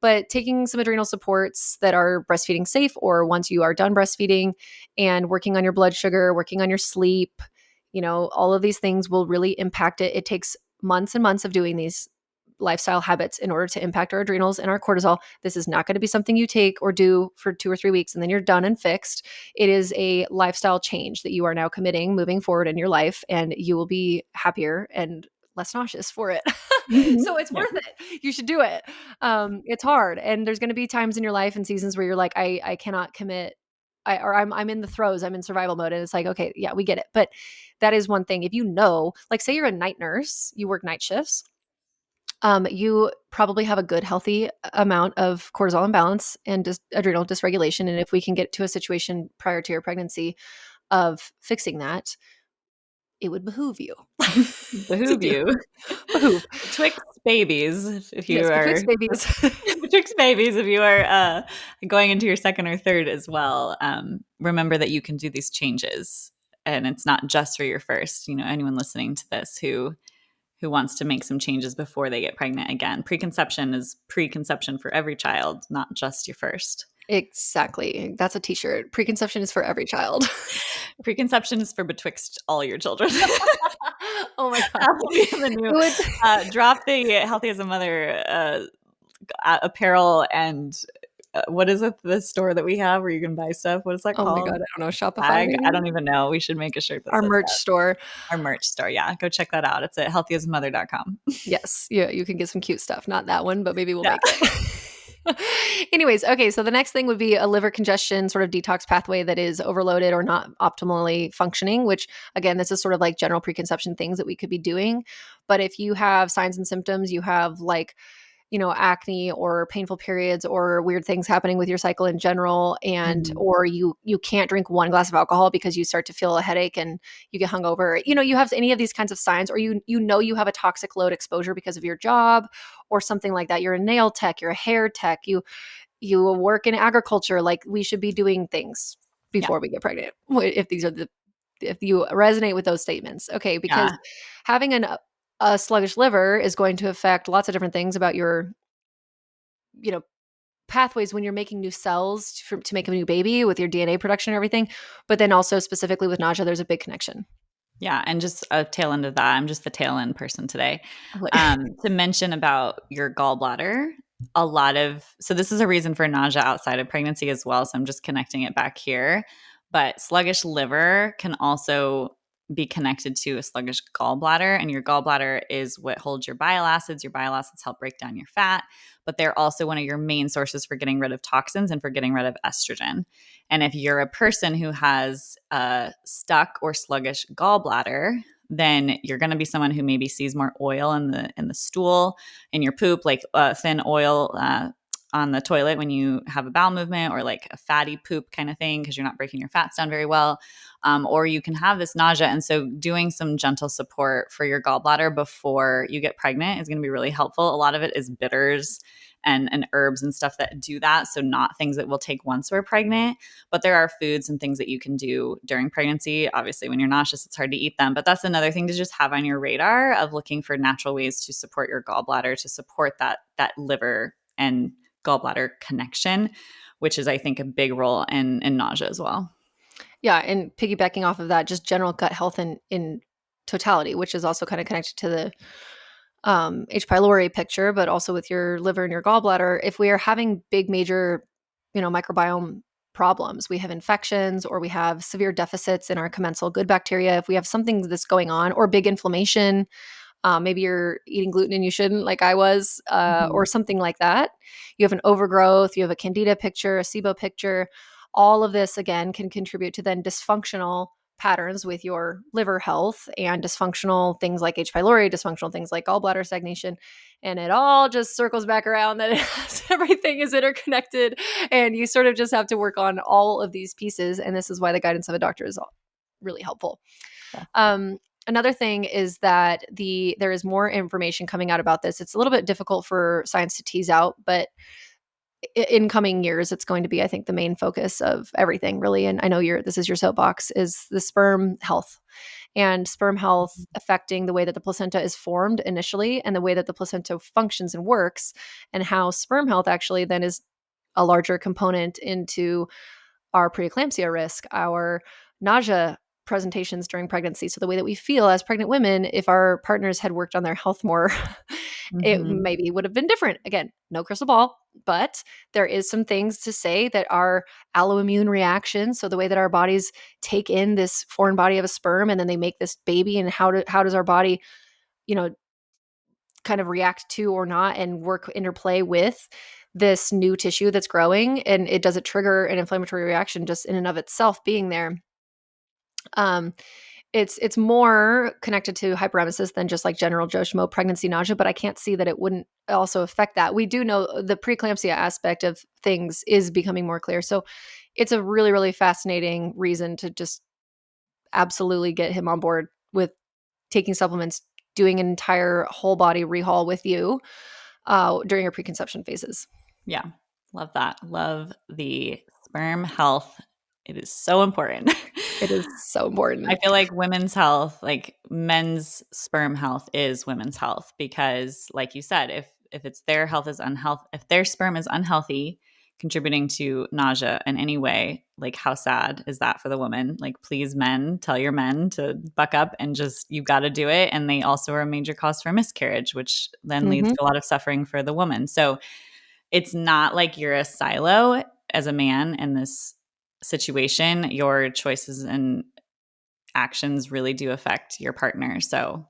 but taking some adrenal supports that are breastfeeding safe, or once you are done breastfeeding, and working on your blood sugar, working on your sleep, all of these things will really impact it. It takes months and months of doing these lifestyle habits in order to impact our adrenals and our cortisol. This is not going to be something you take or do for 2 or 3 weeks and then you're done and fixed. It is a lifestyle change that you are now committing moving forward in your life, and you will be happier and less nauseous for it. Mhm. So it's Yeah. worth it. You should do it. It's hard, and there's going to be times in your life and seasons where you're like, I cannot commit. I'm in the throes. I'm in survival mode, and it's like, okay, yeah, we get it. But that is one thing. If like, say you're a night nurse, you work night shifts, you probably have a good, healthy amount of cortisol imbalance and adrenal dysregulation. And if we can get to a situation prior to your pregnancy of fixing that, it would behoove you to Behoove do. you. Behoove. Betwixt babies, if you Yes, are betwixt babies. betwixt babies, if you are going into your second or third as well, remember that you can do these changes, and it's not just for your first. Anyone listening to this who wants to make some changes before they get pregnant again. Preconception is preconception for every child, not just your first. Exactly. That's a t-shirt. Preconception is for every child. Preconception is for betwixt all your children. Oh my god. That'll be the new. It would Drop the healthy as a mother apparel and what is it? The store that we have where you can buy stuff. What is that Oh my called? god, I don't know, Shopify Bag? I maybe? don't even know. We should make a shirt that Our says merch that. store. Our merch store. Yeah, go check that out. It's at healthyasmother.com. Yes. Yeah, you can get some cute stuff. Not that one, but maybe we'll Yeah. make it. Anyways, okay, so the next thing would be a liver congestion sort of detox pathway that is overloaded or not optimally functioning, which again, this is sort of like general preconception things that we could be doing. But if you have signs and symptoms, you have like acne or painful periods or weird things happening with your cycle in general, and Mhm. or you can't drink one glass of alcohol because you start to feel a headache and you get hungover, you have any of these kinds of signs, or you have a toxic load exposure because of your job or something like that. You're a nail tech, you're a hair tech, you work in agriculture. Like, we should be doing things Yeah. before we get pregnant, if you resonate with those statements. Okay, because Yeah. having a sluggish liver is going to affect lots of different things about your you know pathways when you're making new cells to make a new baby with your DNA production and everything. But then also specifically with nausea, there's a big connection. Yeah, and just a tail end of that, I'm just the tail end person today. Like, To mention about your gallbladder, so this is a reason for nausea outside of pregnancy as well. So I'm just connecting it back here. But sluggish liver can also be connected to a sluggish gallbladder, and your gallbladder is what holds your bile acids. Your bile acids help break down your fat, but they're also one of your main sources for getting rid of toxins and for getting rid of estrogen. And if you're a person who has a stuck or sluggish gallbladder, then you're going to be someone who maybe sees more oil in the stool, in your poop, like thin oil on the toilet when you have a bowel movement, or like a fatty poop kind of thing because you're not breaking your fats down very well. Or you can have this nausea. And so doing some gentle support for your gallbladder before you get pregnant is going to be really helpful. A lot of it is bitters and herbs and stuff that do that. So not things that we'll take once we're pregnant, but there are foods and things that you can do during pregnancy. Obviously, when you're nauseous, it's hard to eat them, but that's another thing to just have on your radar of looking for natural ways to support your gallbladder, to support that liver and gallbladder connection, which is, I think, a big role in nausea as well. yeah, and piggybacking off of that, just general gut health in totality, which is also kind of connected to the H. pylori picture, but also with your liver and your gallbladder. If we are having big, major, microbiome problems, we have infections or we have severe deficits in our commensal good bacteria, if we have something that's going on, or big inflammation, Maybe you're eating gluten and you shouldn't, like I was, or Mhm. something like that. You have an overgrowth, you have a candida picture, a SIBO picture. All of this, again, can contribute to then dysfunctional patterns with your liver health and dysfunctional things like H. pylori, dysfunctional things like gallbladder stagnation. And it all just circles back around that everything is interconnected. And you sort of just have to work on all of these pieces. And this is why the guidance of a doctor is really helpful. Yeah. Another thing is that there is more information coming out about this. It's a little bit difficult for science to tease out, but in coming years, it's going to be, I think, the main focus of everything, really. And I know this is your soapbox, is the sperm health, and sperm health affecting the way that the placenta is formed initially and the way that the placenta functions and works, and how sperm health actually then is a larger component into our preeclampsia risk, our nausea presentations during pregnancy. So the way that we feel as pregnant women, if our partners had worked on their health more, it Mhm. maybe would have been different. Again, no crystal ball, but there is some things to say that our alloimmune reaction, so the way that our bodies take in this foreign body of a sperm and then they make this baby, and how does our body, you know, kind of react to or not and work interplay with this new tissue that's growing, and it doesn't trigger an inflammatory reaction just in and of itself being there. um it's more connected to hyperemesis than just like general Joe Schmo pregnancy nausea, but I can't see that it wouldn't also affect that. We do know the preeclampsia aspect of things is becoming more clear, so it's a really, really fascinating reason to just absolutely get him on board with taking supplements, doing an entire whole body rehaul with you during your preconception phases. Yeah. Love that. Love the sperm health. It is so important. It is so I important. feel like women's health, like men's sperm health is women's health because like you said, if it's their health is unhealthy, if their sperm is unhealthy, contributing to nausea in any way, like how sad is that for the woman? Like please men, tell your men to buck up and just you got to do it, and they also are a major cause for miscarriage, which then leads Mhm. to a lot of suffering for the woman. So it's not like you're a silo as a man in this situation. Your choices and actions really do affect your partner. So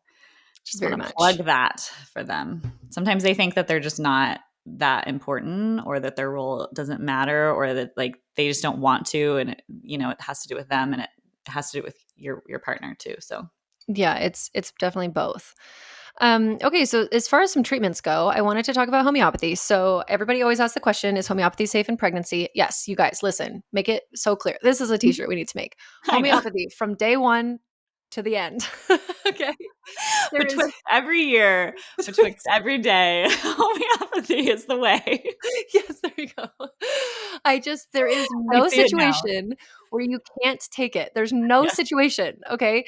just Very want to plug much. that for them. Sometimes they think that they're just not that important or that their role doesn't matter or that like they just don't want to, and it has to do with them, and it has to do with your partner too. So Yeah, it's definitely both. Okay, so as far as some treatments go, I wanted to talk about homeopathy. So everybody always asks the question, is homeopathy safe in pregnancy? Yes, you guys, listen, make it so clear. This is a t-shirt we need to make. I know. Homeopathy from day one to the end. Okay. There is Betwixt every year, betwixt every day, homeopathy is the way. yes, there you go. There is I no see it now. situation where you can't take it. There's no Yes, situation, okay?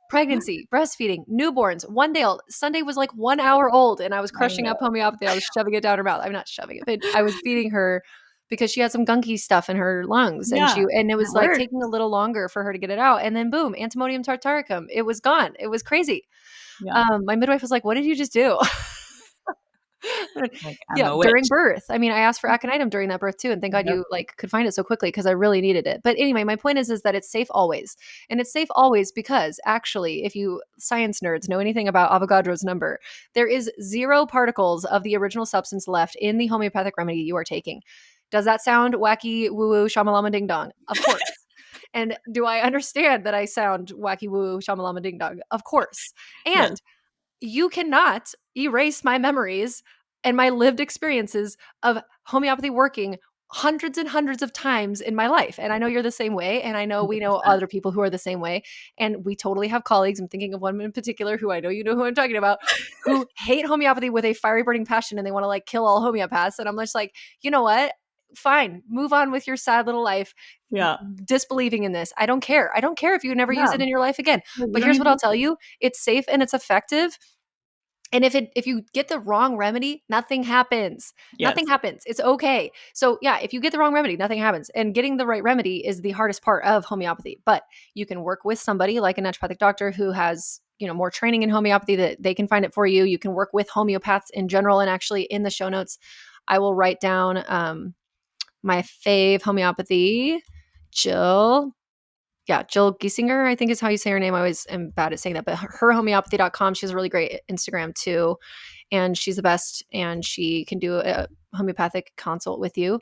Pregnancy, breastfeeding, newborns. One day, Sunday was like 1 hour old, and I was I crushing up know. homeopathy. I was shoving it down her mouth. I'm not shoving it, but I was feeding her because she had some gunky stuff in her lungs, and Yeah, it it was like works. taking a little longer for her to get it out. And then boom, antimonium tartaricum. It was gone. It was crazy. Yeah. My midwife was like, "What did you just do?" Like, I'm Yeah, a during witch. birth. I mean, I asked for aconitum during that birth too, and thank God Yep. you, like, could find it so quickly because I really needed it. But anyway, my point is that it's safe always. And it's safe always because actually, if you science nerds know anything about Avogadro's number, there is 0 particles of the original substance left in the homeopathic remedy you are taking. Does that sound wacky, woo-woo, shamalama ding dong? Of course. And do I understand that I sound wacky, woo-woo, shamalama ding dong? Of course. Yes. And you cannot erase my memories and my lived experiences of homeopathy working hundreds and hundreds of times in my life. And I know you're the same way. And I know we know 100%. other people who are the same way. And we totally have colleagues. I'm thinking of one in particular who I know you know who I'm talking about, who hate homeopathy with a fiery burning passion and they want to like kill all homeopaths. And I'm just like, you know what? Fine, move on with your sad little life, Yeah. disbelieving in this. I don't care. I don't care if you never use Yeah. it in your life again. No, you But don't here's need what I'll to. tell you, it's safe and it's effective, and if you get the wrong remedy, nothing happens. Nothing Yes. happens. It's okay. So yeah, if you get the wrong remedy, nothing happens. And getting the right remedy is the hardest part of homeopathy. But you can work with somebody like a naturopathic doctor who has, more training in homeopathy that they can find it for you. You can work with homeopaths in general. And actually in the show notes, I will write down my fave homeopathy. Jill, Yeah, Jill Giesinger, I think is how you say her name. I always am bad at saying that, but her homeopathy.com, she has a really great Instagram too. And she's the best. And she can do a homeopathic consult with you.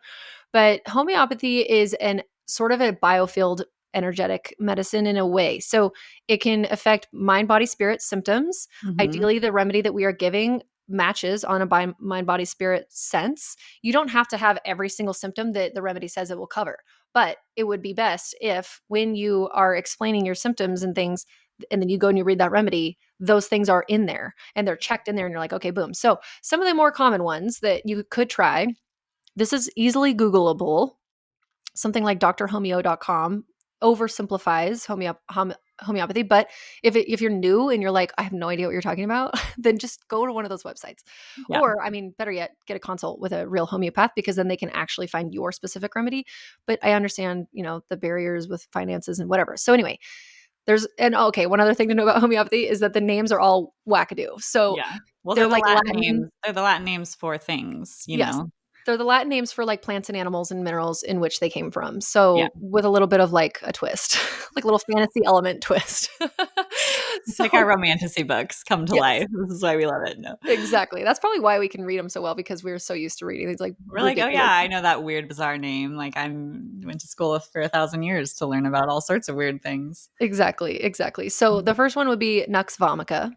But homeopathy is an sort of a biofield energetic medicine in a way. So it can affect mind, body, spirit symptoms. Hmm. Ideally, the remedy that we are giving matches on a mind, body, spirit sense. You don't have to have every single symptom that the remedy says it will cover. But it would be best if, when you are explaining your symptoms and things, and then you go and you read that remedy, those things are in there and they're checked in there, and you're like, okay, boom. So some of the more common ones that you could try, this is easily Googleable. Something like drhomeo.com oversimplifies homeopathy. But if you're new and you're like, I have no idea what you're talking about, then just go to one of those websites. Yeah. Or, I mean, better yet, get a consult with a real homeopath, because then they can actually find your specific remedy. But I understand, the barriers with finances and whatever. So anyway, okay, one other thing to know about homeopathy is that the names are all wackadoo. So Yeah. Well, they're they're the like Latin Latin. names. They're the Latin names for things, you Yes. know? They're the Latin names for like plants and animals and minerals in which they came from. Yeah. So with a little bit of like a twist, like a little fantasy element twist. It's like our So romantasy books come to yes, life. This is why we love it. No. exactly. That's probably why we can read them so well, because we're so used to reading these like We're like, "Oh, yeah, ridiculous. I know that weird, bizarre name." Like, went to school for 1,000 years to learn about all sorts of weird things. Exactly, exactly. So the first one would be Nux vomica.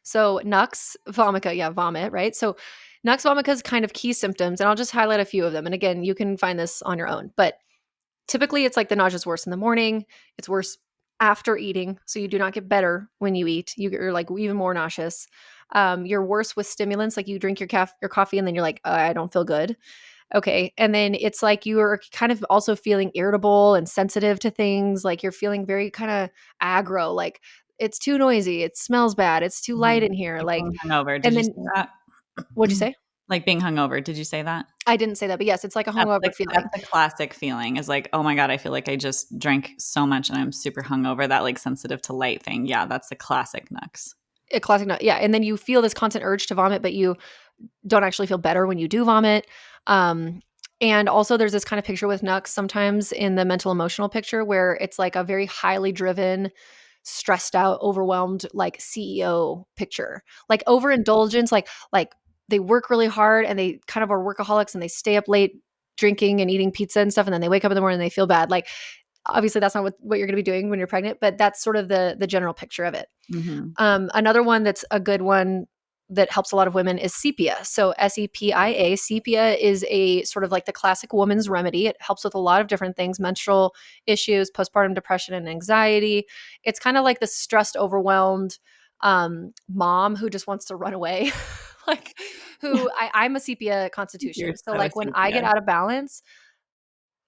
So Nux vomica, yeah, vomit, right? So Nux vomica's kind of key symptoms, and I'll just highlight a few of them. And again, you can find this on your own, but typically it's like the nausea's worse in the morning. It's worse after eating. So you do not get better when you eat. You're like even more nauseous. You're worse with stimulants. Like you drink your coffee and then you're like, I don't feel good. Okay. And then it's like you're kind of also feeling irritable and sensitive to things. Like you're feeling very kind of aggro. Like it's too noisy. It smells bad. It's too light Mhm. in here. Like Like, being hungover. Did and you say then that? what'd you say? Like being hungover. Did you say that? I didn't say that, but yes, it's like a That's hungover like that's feeling. the classic feeling is like, "Oh my god, I feel like I just drank so much and I'm super hungover." That, like, sensitive to light thing. Yeah, that's the classic Nux. A classic nut. Yeah. And then you feel this constant urge to vomit, but you don't actually feel better when you do vomit. Um, and also, there's this kind of picture with Nux sometimes in the mental emotional picture where it's like a very highly driven, stressed out, overwhelmed, like CEO picture, like overindulgence, like they work really hard and they kind of are workaholics and they stay up late drinking and eating pizza and stuff, and then they wake up in the morning and they feel bad. Like obviously, that's not what you're going to be doing when you're pregnant, but that's sort of the general picture of it. Mhm. Another one that's a good one that helps a lot of women is sepia. So sepia. Sepia is a sort of like the classic woman's remedy. It helps with a lot of different things: menstrual issues, postpartum depression, and anxiety. It's kind of like the stressed, overwhelmed mom who just wants to run away. Like I'm a sepia You're constitution. So so a like when I get sepia. out of balance,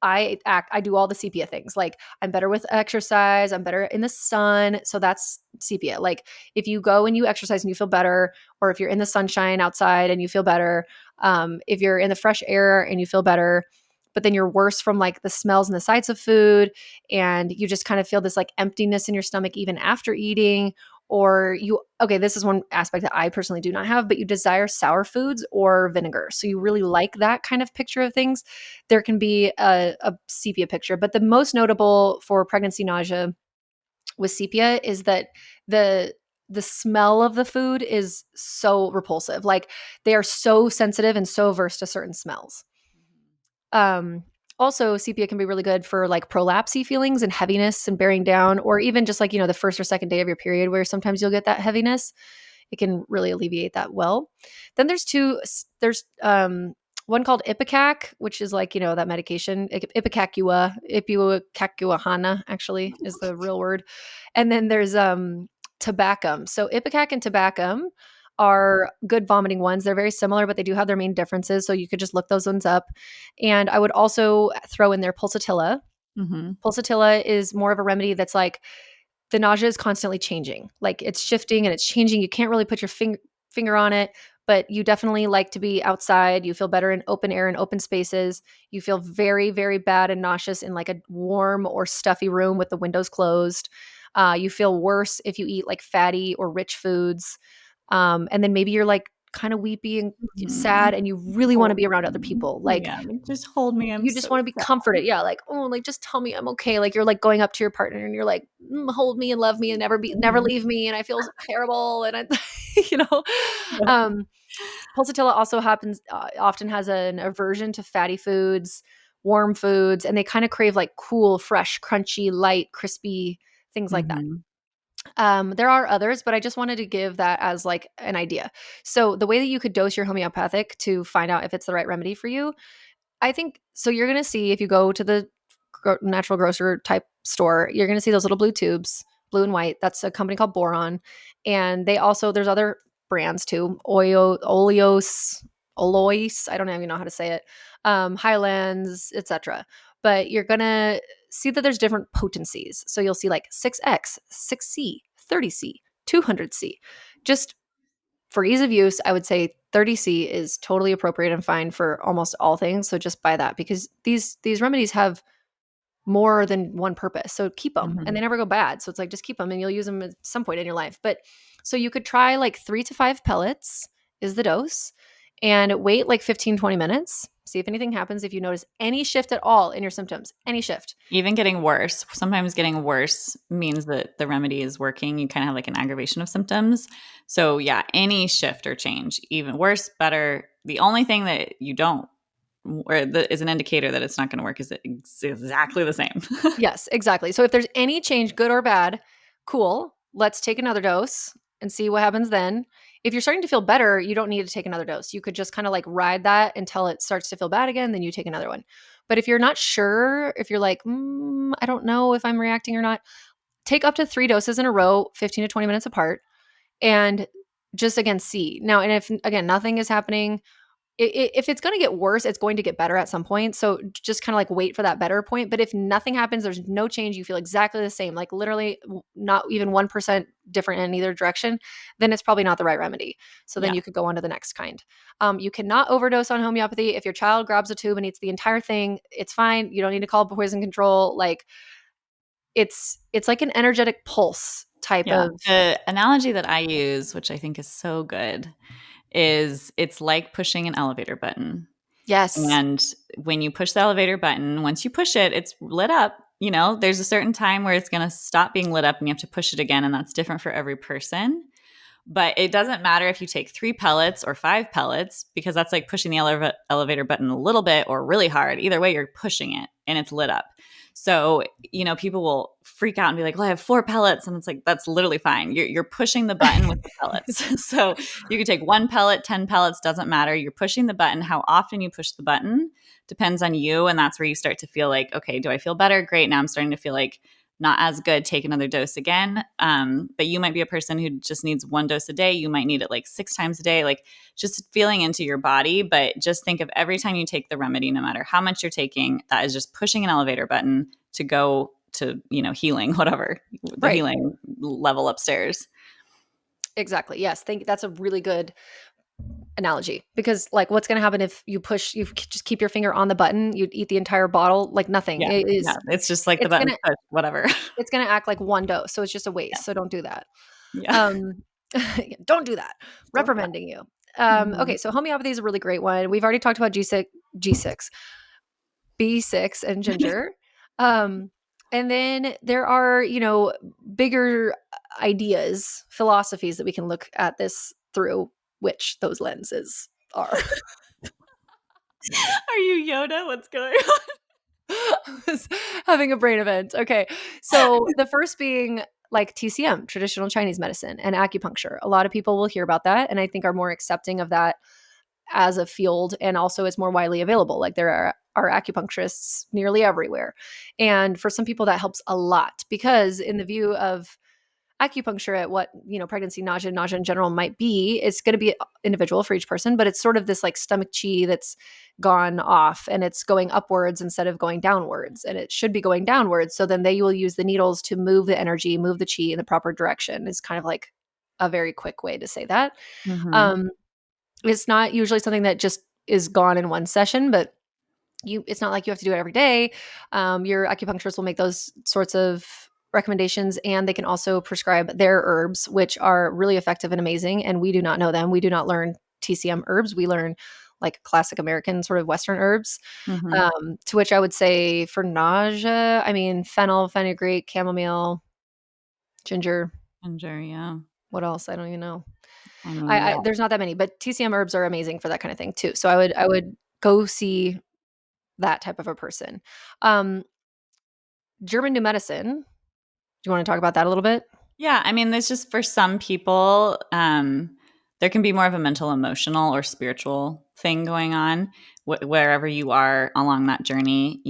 I do all the sepia things. Like I'm better with exercise, I'm better in the sun. So that's sepia. Like if you go and you exercise and you feel better, or if you're in the sunshine outside and you feel better, if you're in the fresh air and you feel better, but then you're worse from like the smells and the sights of food, and you just kind of feel this like emptiness in your stomach even after eating, or okay, this is one aspect that I personally do not have, but you desire sour foods or vinegar. So you really like that kind of picture of things, there can be a sepia picture. But the most notable for pregnancy nausea with sepia is that the the smell of the food is so repulsive. Like they are so sensitive and so averse to certain smells. Um, Also, sepia can be really good for like prolapsy feelings and heaviness and bearing down, or even just like, the first or second day of your period where sometimes you'll get that heaviness. It can really alleviate that well. Then there's one called Ipecac, which is like, that medication. Ipecacuanha actually is the real word. And then there's Tabacum. So Ipecac and Tabacum are good vomiting ones. They're very similar, but they do have their main differences. So you could just look those ones up. And I would also throw in there Pulsatilla. Mhm. Pulsatilla is more of a remedy that's like the nausea is constantly changing. Like it's shifting and it's changing. You can't really put your finger on it, but you definitely like to be outside. You feel better in open air and open spaces. You feel very, very bad and nauseous in like a warm or stuffy room with the windows closed. You feel worse if you eat like fatty or rich foods. And then maybe you're like kind of weepy and Mhm. sad and you really want to be around other people. Like Yeah, like, just hold me, I'm you so just want to be sad. comforted. Yeah, like, oh, like just tell me I'm okay. Like you're like going up to your partner and you're like, hold me and love me and never Mhm. leave me and I feel terrible and I you know. Yep. Um Pulsatilla also happens often has an aversion to fatty foods, warm foods, and they kind of crave like cool, fresh, crunchy, light, crispy things like that. Mhm. There are others, but I just wanted to give that as like an idea. So the way that you could dose your homeopathic to find out if it's the right remedy for you, I think so. You're gonna see if you go to the natural grocer type store, you're gonna see those little blue tubes, blue and white. That's a company called Boron, and they also there's other brands too, Olois. I don't even know how to say it. Highlands, etc. But you're gonna see that there's different potencies. So you'll see like 6x, 6C, 30C, 200C. Just for ease of use, I would say 30C is totally appropriate and fine for almost all things. So just buy that because these remedies have more than one purpose. So keep them and they Mhm. never go bad. So it's like just keep them and you'll use them at some point in your life. But so you could try like 3 to 5 pellets is the dose and wait like 15 20 minutes. See if anything happens if you notice any shift at all in your symptoms, any shift. Even getting worse. Sometimes getting worse means that the remedy is working. You kind of have like an aggravation of symptoms. So, yeah, any shift or change, even worse, better. The only thing that you don't, or that is an indicator that it's not going to work, is exactly the same. Yes, exactly. So if there's any change, good or bad, cool. Let's take another dose and see what happens then. If you're starting to feel better, you don't need to take another dose. You could just kind of like ride that until it starts to feel bad again, then you take another one. But if you're not sure, if you're like, I don't know if I'm reacting or not, take up to 3 doses in a row, 15 to 20 minutes apart, and just again see. Now, and if again, nothing is happening, if it's going to get worse, it's going to get better at some point. So just kind of like wait for that better point. But if nothing happens, there's no change, you feel exactly the same, like literally not even 1% different in either direction, then it's probably not the right remedy. So then Yeah. you could go on to the next kind. You cannot overdose on homeopathy. If your child grabs a tube and eats the entire thing, it's fine. You don't need to call poison control. Like it's like an energetic pulse type Yeah. of The analogy that I use, which I think is so good, is it's like pushing an elevator button. yes. And when you push the elevator button, once you push it, it's lit up. You know, there's a certain time where it's going to stop being lit up and you have to push it again. And that's different for every person. But it doesn't matter if you take 3 pellets or 5 pellets, because that's like pushing the elevator button a little bit or really hard. Either way, you're pushing it and it's lit up. So, you know, people will freak out and be like, well, I have 4 pellets. And it's like, that's literally fine. You're pushing the button with the pellets. So you can take 1 pellet, 10 pellets, doesn't matter. You're pushing the button. How often you push the button depends on you. And that's where you start to feel like, okay, do I feel better? Great. Now I'm starting to feel like not as good, take another dose again. But you might be a person who just needs 1 dose a day. You might need it like 6 times a day, like just feeling into your body. But just think of every time you take the remedy, no matter how much you're taking, that is just pushing an elevator button to go to, you know, healing, whatever, the Right. healing level upstairs. Exactly. Yes. Thank that's a really good analogy because like what's going to happen if just keep your finger on the button, you'd eat the entire bottle like nothing. Yeah. It Yeah. is It's just like the it's button's going to pushed, whatever. it's going to act like one dose. So it's just a Yeah. waste. So don't do that. Yeah. Um don't do that. Don't do that. Reprimanding you. Mhm. Okay, so homeopathy is a really great one. We've already talked about G6, B6 and ginger. Um and then there are, bigger ideas, philosophies that we can look at this through, which those lenses are. Are you Yoda? What's going on? I was having a brain event. Okay. So the first being like TCM, traditional Chinese medicine, and acupuncture. A lot of people will hear about that and I think are more accepting of that as a field and also it's more widely available. Like there are acupuncturists nearly everywhere. And for some people that helps a lot because in the view of acupuncture at what pregnancy nausea in general might be, it's going to be individual for each person, but it's sort of this like stomach chi that's gone off and it's going upwards instead of going downwards, and it should be going downwards. So then they will use the needles to move the energy, move the chi in the proper direction. Is kind of like a very quick way to say that. Mhm. um it's not usually something that just is gone in one session, but it's not like you have to do it every day. Your acupuncturist will make those sorts of recommendations, and they can also prescribe their herbs, which are really effective and amazing. And we do not know them. We do not learn TCM herbs. We learn like classic American sort of Western herbs. Mm-hmm. To which I would say for nausea, I mean, fennel, fenugreek, chamomile, ginger. Ginger, yeah. What else? I don't even know. I don't know I that. there's not that many, but TCM herbs are amazing for that kind of thing too. So I would go see that type of a person. Um, German New Medicine. Do you want to talk about that a little bit? Yeah, I mean, there's just for some people, there can be more of a mental, emotional, or spiritual thing going on wherever you are along that journey.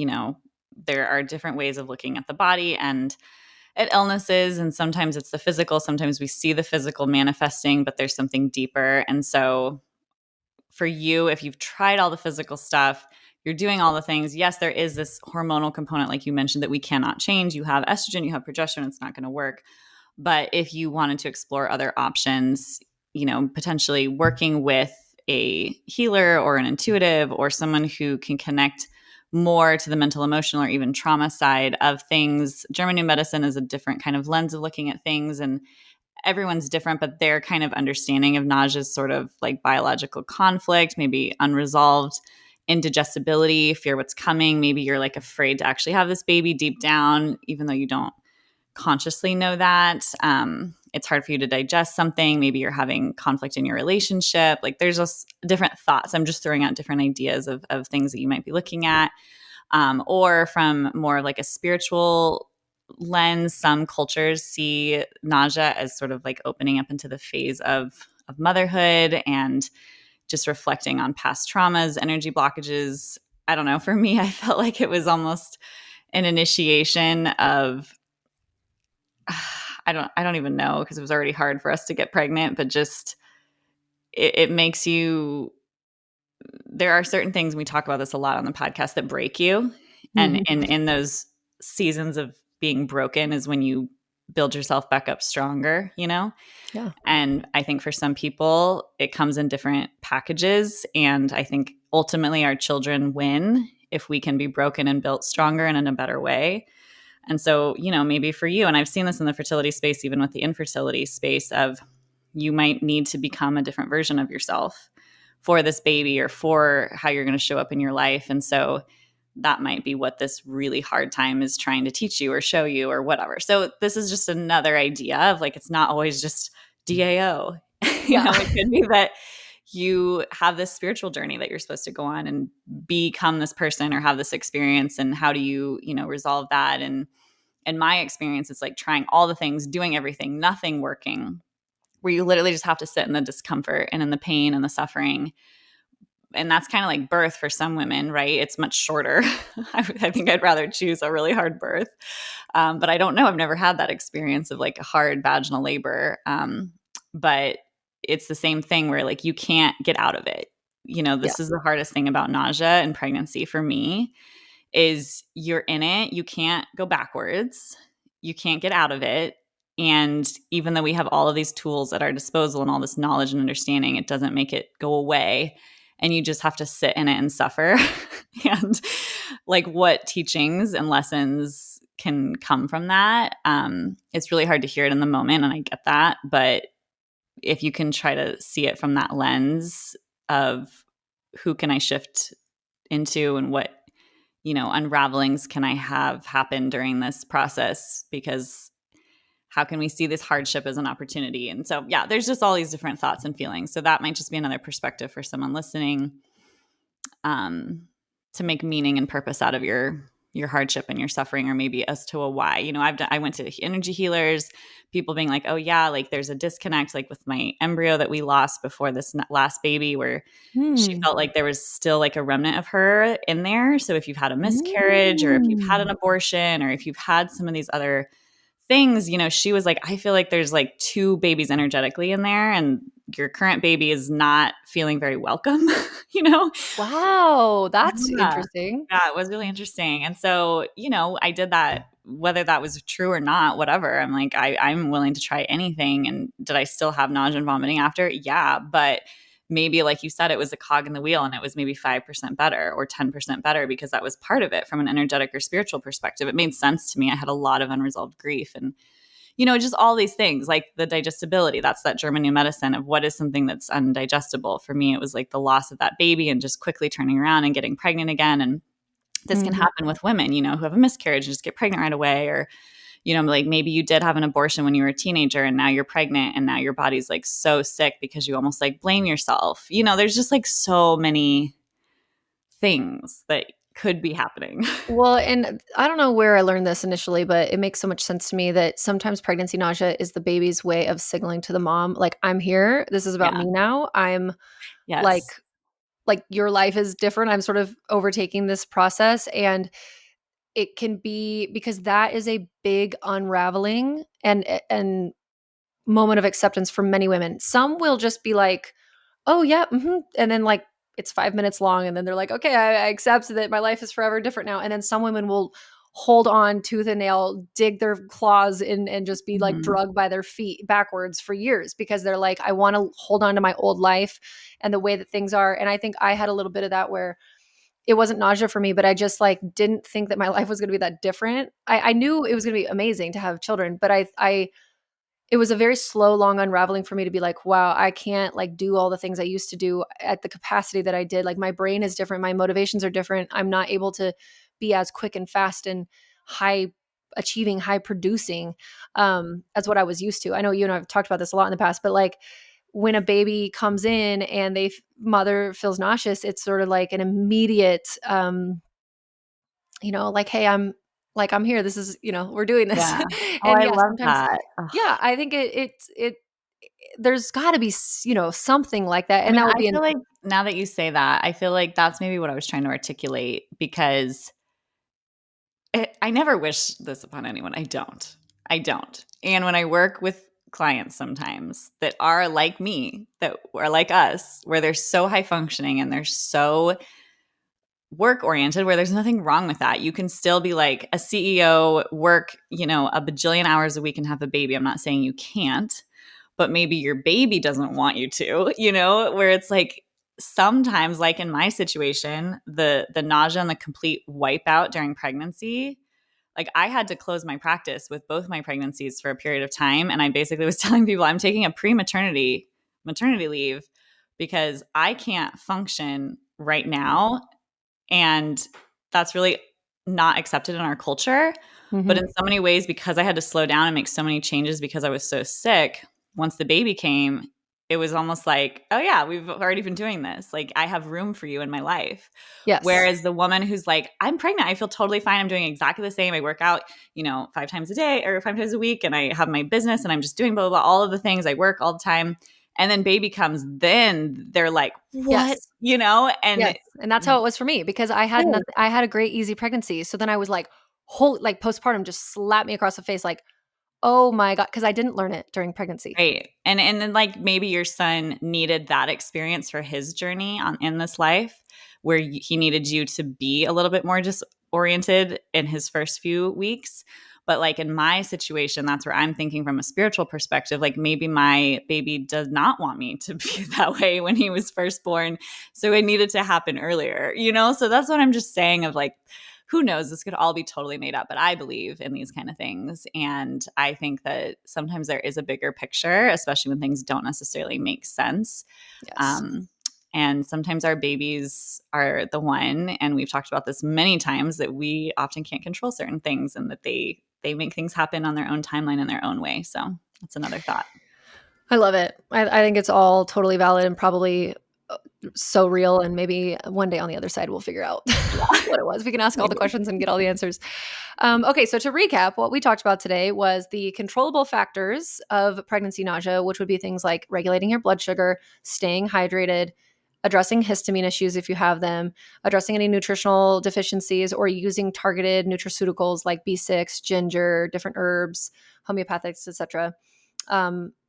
There are different ways of looking at the body and at illnesses, and sometimes it's the physical. Sometimes we see the physical manifesting, but there's something deeper. And so, for you, if you've tried all the physical stuff, you're doing all the things. Yes, there is this hormonal component, like you mentioned, that we cannot change. You have estrogen, you have progesterone, it's not going to work. But if you wanted to explore other options, potentially working with a healer or an intuitive or someone who can connect more to the mental, emotional, or even trauma side of things, German New Medicine is a different kind of lens of looking at things. And everyone's different, but their kind of understanding of nausea is sort of like biological conflict, maybe unresolved indigestibility, fear what's coming. Maybe you're like afraid to actually have this baby deep down, even though you don't consciously know that. It's hard for you to digest something. Maybe you're having conflict in your relationship. Like there's just different thoughts. I'm just throwing out different ideas of things that you might be looking at. Or from more like a spiritual lens, some cultures see nausea as sort of like opening up into the phase of motherhood and just reflecting on past traumas, energy blockages. I don't know. For me, I felt like it was almost an initiation of I don't even know because it was already hard for us to get pregnant, but just it makes you there are certain things, we talk about this a lot on the podcast, that break you. And Mhm. in those seasons of being broken is when you build yourself back up stronger. Yeah. And I think for some people it comes in different packages. And I think ultimately our children win if we can be broken and built stronger and in a better way. And so, maybe for you, and I've seen this in the fertility space, even with the infertility space, of you might need to become a different version of yourself for this baby or for how you're going to show up in your life. And so that might be what this really hard time is trying to teach you or show you or whatever. So this is just another idea of like, it's not always just DAO. Yeah. It could be that you have this spiritual journey that you're supposed to go on and become this person or have this experience. And how do you, resolve that? And in my experience, it's like trying all the things, doing everything, nothing working, where you literally just have to sit in the discomfort and in the pain and the suffering. And that's kind of like birth for some women, right? It's much shorter. I think I'd rather choose a really hard birth. But I don't know. I've never had that experience of like a hard vaginal labor. But it's the same thing where like you can't get out of it. Yeah. This is the hardest thing about nausea and pregnancy for me is you're in it, you can't go backwards, you can't get out of it. And even though we have all of these tools at our disposal and all this knowledge and understanding, it doesn't make it go away. And you just have to sit in it and suffer. And like what teachings and lessons can come from that. It's really hard to hear it in the moment, and I get that. But if you can try to see it from that lens of who can I shift into and what unravelings can I have happen during this process? Because how can we see this hardship as an opportunity? And so, yeah, there's just all these different thoughts and feelings. So that might just be another perspective for someone listening, um, to make meaning and purpose out of your hardship and your suffering, or maybe as to a why. I went to energy healers, people being like, oh yeah, like there's a disconnect, like with my embryo that we lost before this last baby, where she Hmm. felt like there was still like a remnant of her in there. So if you've had a miscarriage or if you've had an Mm. abortion or if you've had some of these other things, she was like, I feel like there's like two babies energetically in there and your current baby is not feeling very welcome, you know? Wow, that's Yeah. interesting. That was really interesting. And so, I did that, whether that was true or not, whatever. I'm like, I'm willing to try anything. And did I still have nausea and vomiting after? Yeah. But maybe, like you said, it was a cog in the wheel and it was maybe 5% better or 10% better because that was part of it from an energetic or spiritual perspective. It made sense to me. I had a lot of unresolved grief. And, just all these things like the digestibility. That's that German new medicine of what is something that's undigestible. For me, it was like the loss of that baby and just quickly turning around and getting pregnant again. And this can Mhm. happen with women, who have a miscarriage and just get pregnant right away, or like maybe you did have an abortion when you were a teenager and now you're pregnant and now your body's like so sick because you almost like blame yourself. There's just like so many things that could be happening. Well, and I don't know where I learned this initially, but it makes so much sense to me that sometimes pregnancy nausea is the baby's way of signaling to the mom, like, I'm here. This is about Yeah. me now. I'm Yes. like your life is different. I'm sort of overtaking this process. And it can be because that is a big unraveling and moment of acceptance for many women. Some will just be like, oh yeah, and then like it's 5 minutes long, and then they're like, okay, I accept that my life is forever different now. And then some women will hold on tooth and nail, dig their claws in, and just be like Mhm. drugged by their feet backwards for years because they're like, I want to hold on to my old life and the way that things are. And I think I had a little bit of that where it wasn't nausea for me, but I just like didn't think that my life was going to be that different. I knew it was going to be amazing to have children, but I it was a very slow, long unraveling for me to be like, wow, I can't like do all the things I used to do at the capacity that I did. Like my brain is different. My motivations are different. I'm not able to be as quick and fast and high achieving, high producing as what I was used to. I know you and I have talked about this a lot in the past, but like when a baby comes in and mother feels nauseous, it's sort of like an immediate, like, hey, I'm here. This is, we're doing this. Yeah. Oh, And I yeah, love sometimes, that. Ugh. yeah, I think there's got to be, something like that. I And mean, that would I be feel like now that you say that, I feel like that's maybe what I was trying to articulate because I never wish this upon anyone. I don't. I don't. And when I work with clients sometimes that are like me, that are like us, where they're so high functioning and they're so work oriented, where there's nothing wrong with that. You can still be like a CEO, work, a bajillion hours a week and have a baby. I'm not saying you can't, but maybe your baby doesn't want you to, where it's like sometimes, like in my situation, the nausea and the complete wipeout during pregnancy, like I had to close my practice with both my pregnancies for a period of time. And I basically was telling people I'm taking a maternity leave because I can't function right now. And that's really not accepted in our culture. But Mhm. in so many ways, because I had to slow down and make so many changes because I was so sick, once the baby came, it was almost like, oh, yeah, we've already been doing this. Like, I have room for you in my life. Yes. Whereas the woman who's like, I'm pregnant, I feel totally fine. I'm doing exactly the same. I work out, 5 times a day or 5 times a week, and I have my business and I'm just doing blah, blah, blah, all of the things. I work all the time. And then baby comes, then they're like, what? Yes. And Yes. And that's how it was for me because I had nothing. I had a great, easy pregnancy. So then I was like, holy, like postpartum just slapped me across the face, like, oh my God, because I didn't learn it during pregnancy. right. And then like maybe your son needed that experience for his journey in this life where he needed you to be a little bit more disoriented in his first few weeks. But like in my situation, that's where I'm thinking from a spiritual perspective. Like maybe my baby does not want me to be that way when he was first born. So it needed to happen earlier. So that's what I'm just saying of like, who knows? This could all be totally made up, but I believe in these kind of things. And I think that sometimes there is a bigger picture, especially when things don't necessarily make sense. Yes. Um, and sometimes our babies are the one, and we've talked about this many times, that we often can't control certain things and that they make things happen on their own timeline in their own way. So that's another thought. I love it. I think it's all totally valid and probably so real. And maybe one day on the other side, we'll figure out what it was. We can ask all the Maybe. questions and get all the answers. Okay, so to recap, what we talked about today was the controllable factors of pregnancy nausea, which would be things like regulating your blood sugar, staying hydrated, addressing histamine issues if you have them, addressing any nutritional deficiencies, or using targeted nutraceuticals like B6, ginger, different herbs, homeopathics, etc.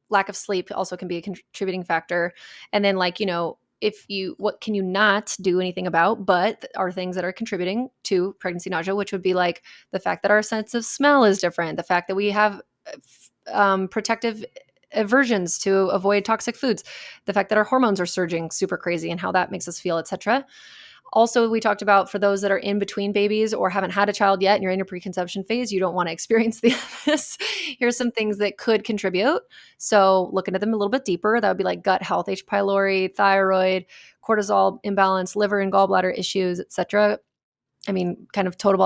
Lack of sleep also can be a contributing factor. And then, like, if you, what can you not do anything about, but are things that are contributing to pregnancy nausea, which would be like the fact that our sense of smell is different, the fact that we have protective aversions to avoid toxic foods, the fact that our hormones are surging super crazy and how that makes us feel, etc. Also, we talked about for those that are in between babies or haven't had a child yet and you're in a preconception phase, you don't want to experience this. Here's some things that could contribute. So looking at them a little bit deeper, that would be like gut health, H. pylori, thyroid, cortisol imbalance, liver and gallbladder issues, etc. I mean, kind of total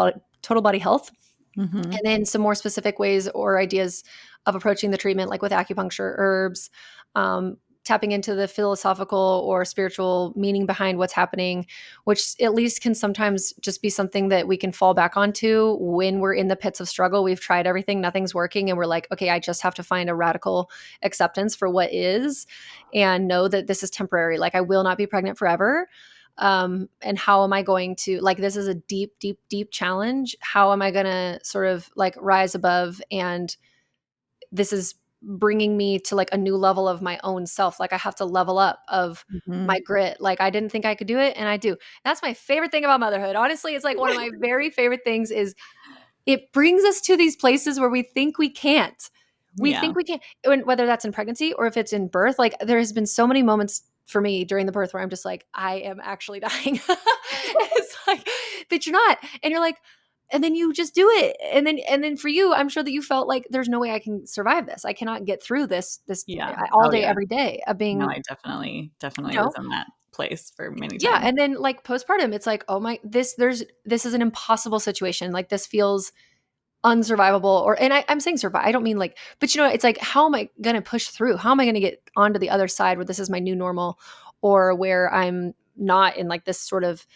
body health. Mm-hmm. And then some more specific ways or ideas of approaching the treatment, like with acupuncture, herbs, tapping into the philosophical or spiritual meaning behind what's happening, which at least can sometimes just be something that we can fall back onto when we're in the pits of struggle. We've tried everything, nothing's working. And we're like, okay, I just have to find a radical acceptance for what is and know that this is temporary. Like I will not be pregnant forever. And how am I going to, like, this is a deep, deep, deep challenge. How am I going to sort of like rise above? And this is bringing me to like a new level of my own self. Like I have to level up of Mm-hmm. my grit. Like I didn't think I could do it, and I do. That's my favorite thing about motherhood. Honestly, it's like one of my very favorite things is it brings us to these places where we think we can't. We Yeah. think we can't, whether that's in pregnancy or if it's in birth. Like there has been so many moments for me during the birth where I'm just like, I am actually dying. It's like, but you're not. And you're like, and then you just do it. And then for you, I'm sure that you felt like there's no way I can survive this. I cannot get through this Yeah. all Oh, day, yeah. every day of No, being, I definitely you was know, in that place for many yeah. times. And then like postpartum, it's like, oh my, this is an impossible situation. Like this feels unsurvivable, or and I'm saying survive, I don't mean like, but it's like, how am I going to push through? How am I going to get onto the other side where this is my new normal, or where I'm not in like this sort of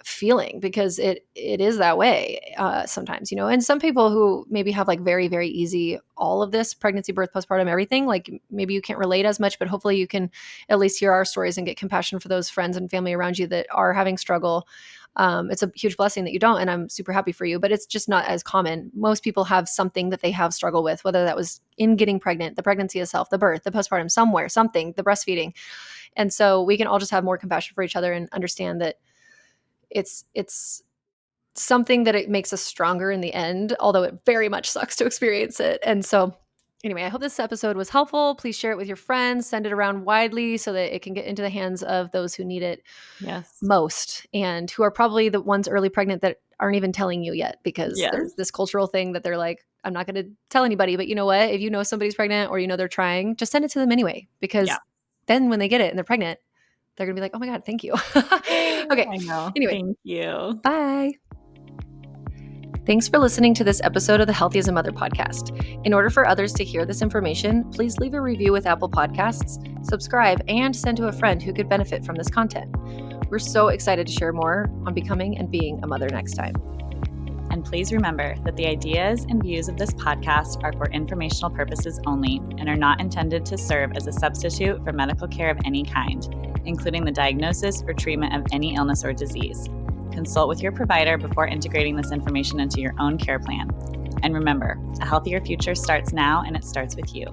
feeling, because it is that way sometimes, and some people who maybe have like very, very easy, all of this pregnancy, birth, postpartum, everything, like maybe you can't relate as much, but hopefully you can at least hear our stories and get compassion for those friends and family around you that are having struggle. It's a huge blessing that you don't, and I'm super happy for you, but it's just not as common. Most people have something that they have struggled with, whether that was in getting pregnant, the pregnancy itself, the birth, the postpartum, somewhere, something, the breastfeeding. And so we can all just have more compassion for each other and understand that it's something that it makes us stronger in the end, although it very much sucks to experience it. And so anyway, I hope this episode was helpful. Please share it with your friends, send it around widely so that it can get into the hands of those who need it Yes. most, and who are probably the ones early pregnant that aren't even telling you yet, because Yes. there's this cultural thing that they're like, I'm not going to tell anybody. But you know what? If you know somebody's pregnant or they're trying, just send it to them anyway, because Yeah. then when they get it and they're pregnant, they're going to be like, oh my God, thank you. Okay. I know. Anyway, Thank you. bye. Thanks for listening to this episode of the Healthy as a Mother podcast. In order for others to hear this information, please leave a review with Apple Podcasts, subscribe, and send to a friend who could benefit from this content. We're so excited to share more on becoming and being a mother next time. And please remember that the ideas and views of this podcast are for informational purposes only and are not intended to serve as a substitute for medical care of any kind, including the diagnosis or treatment of any illness or disease. Consult with your provider before integrating this information into your own care plan. And remember, a healthier future starts now, and it starts with you.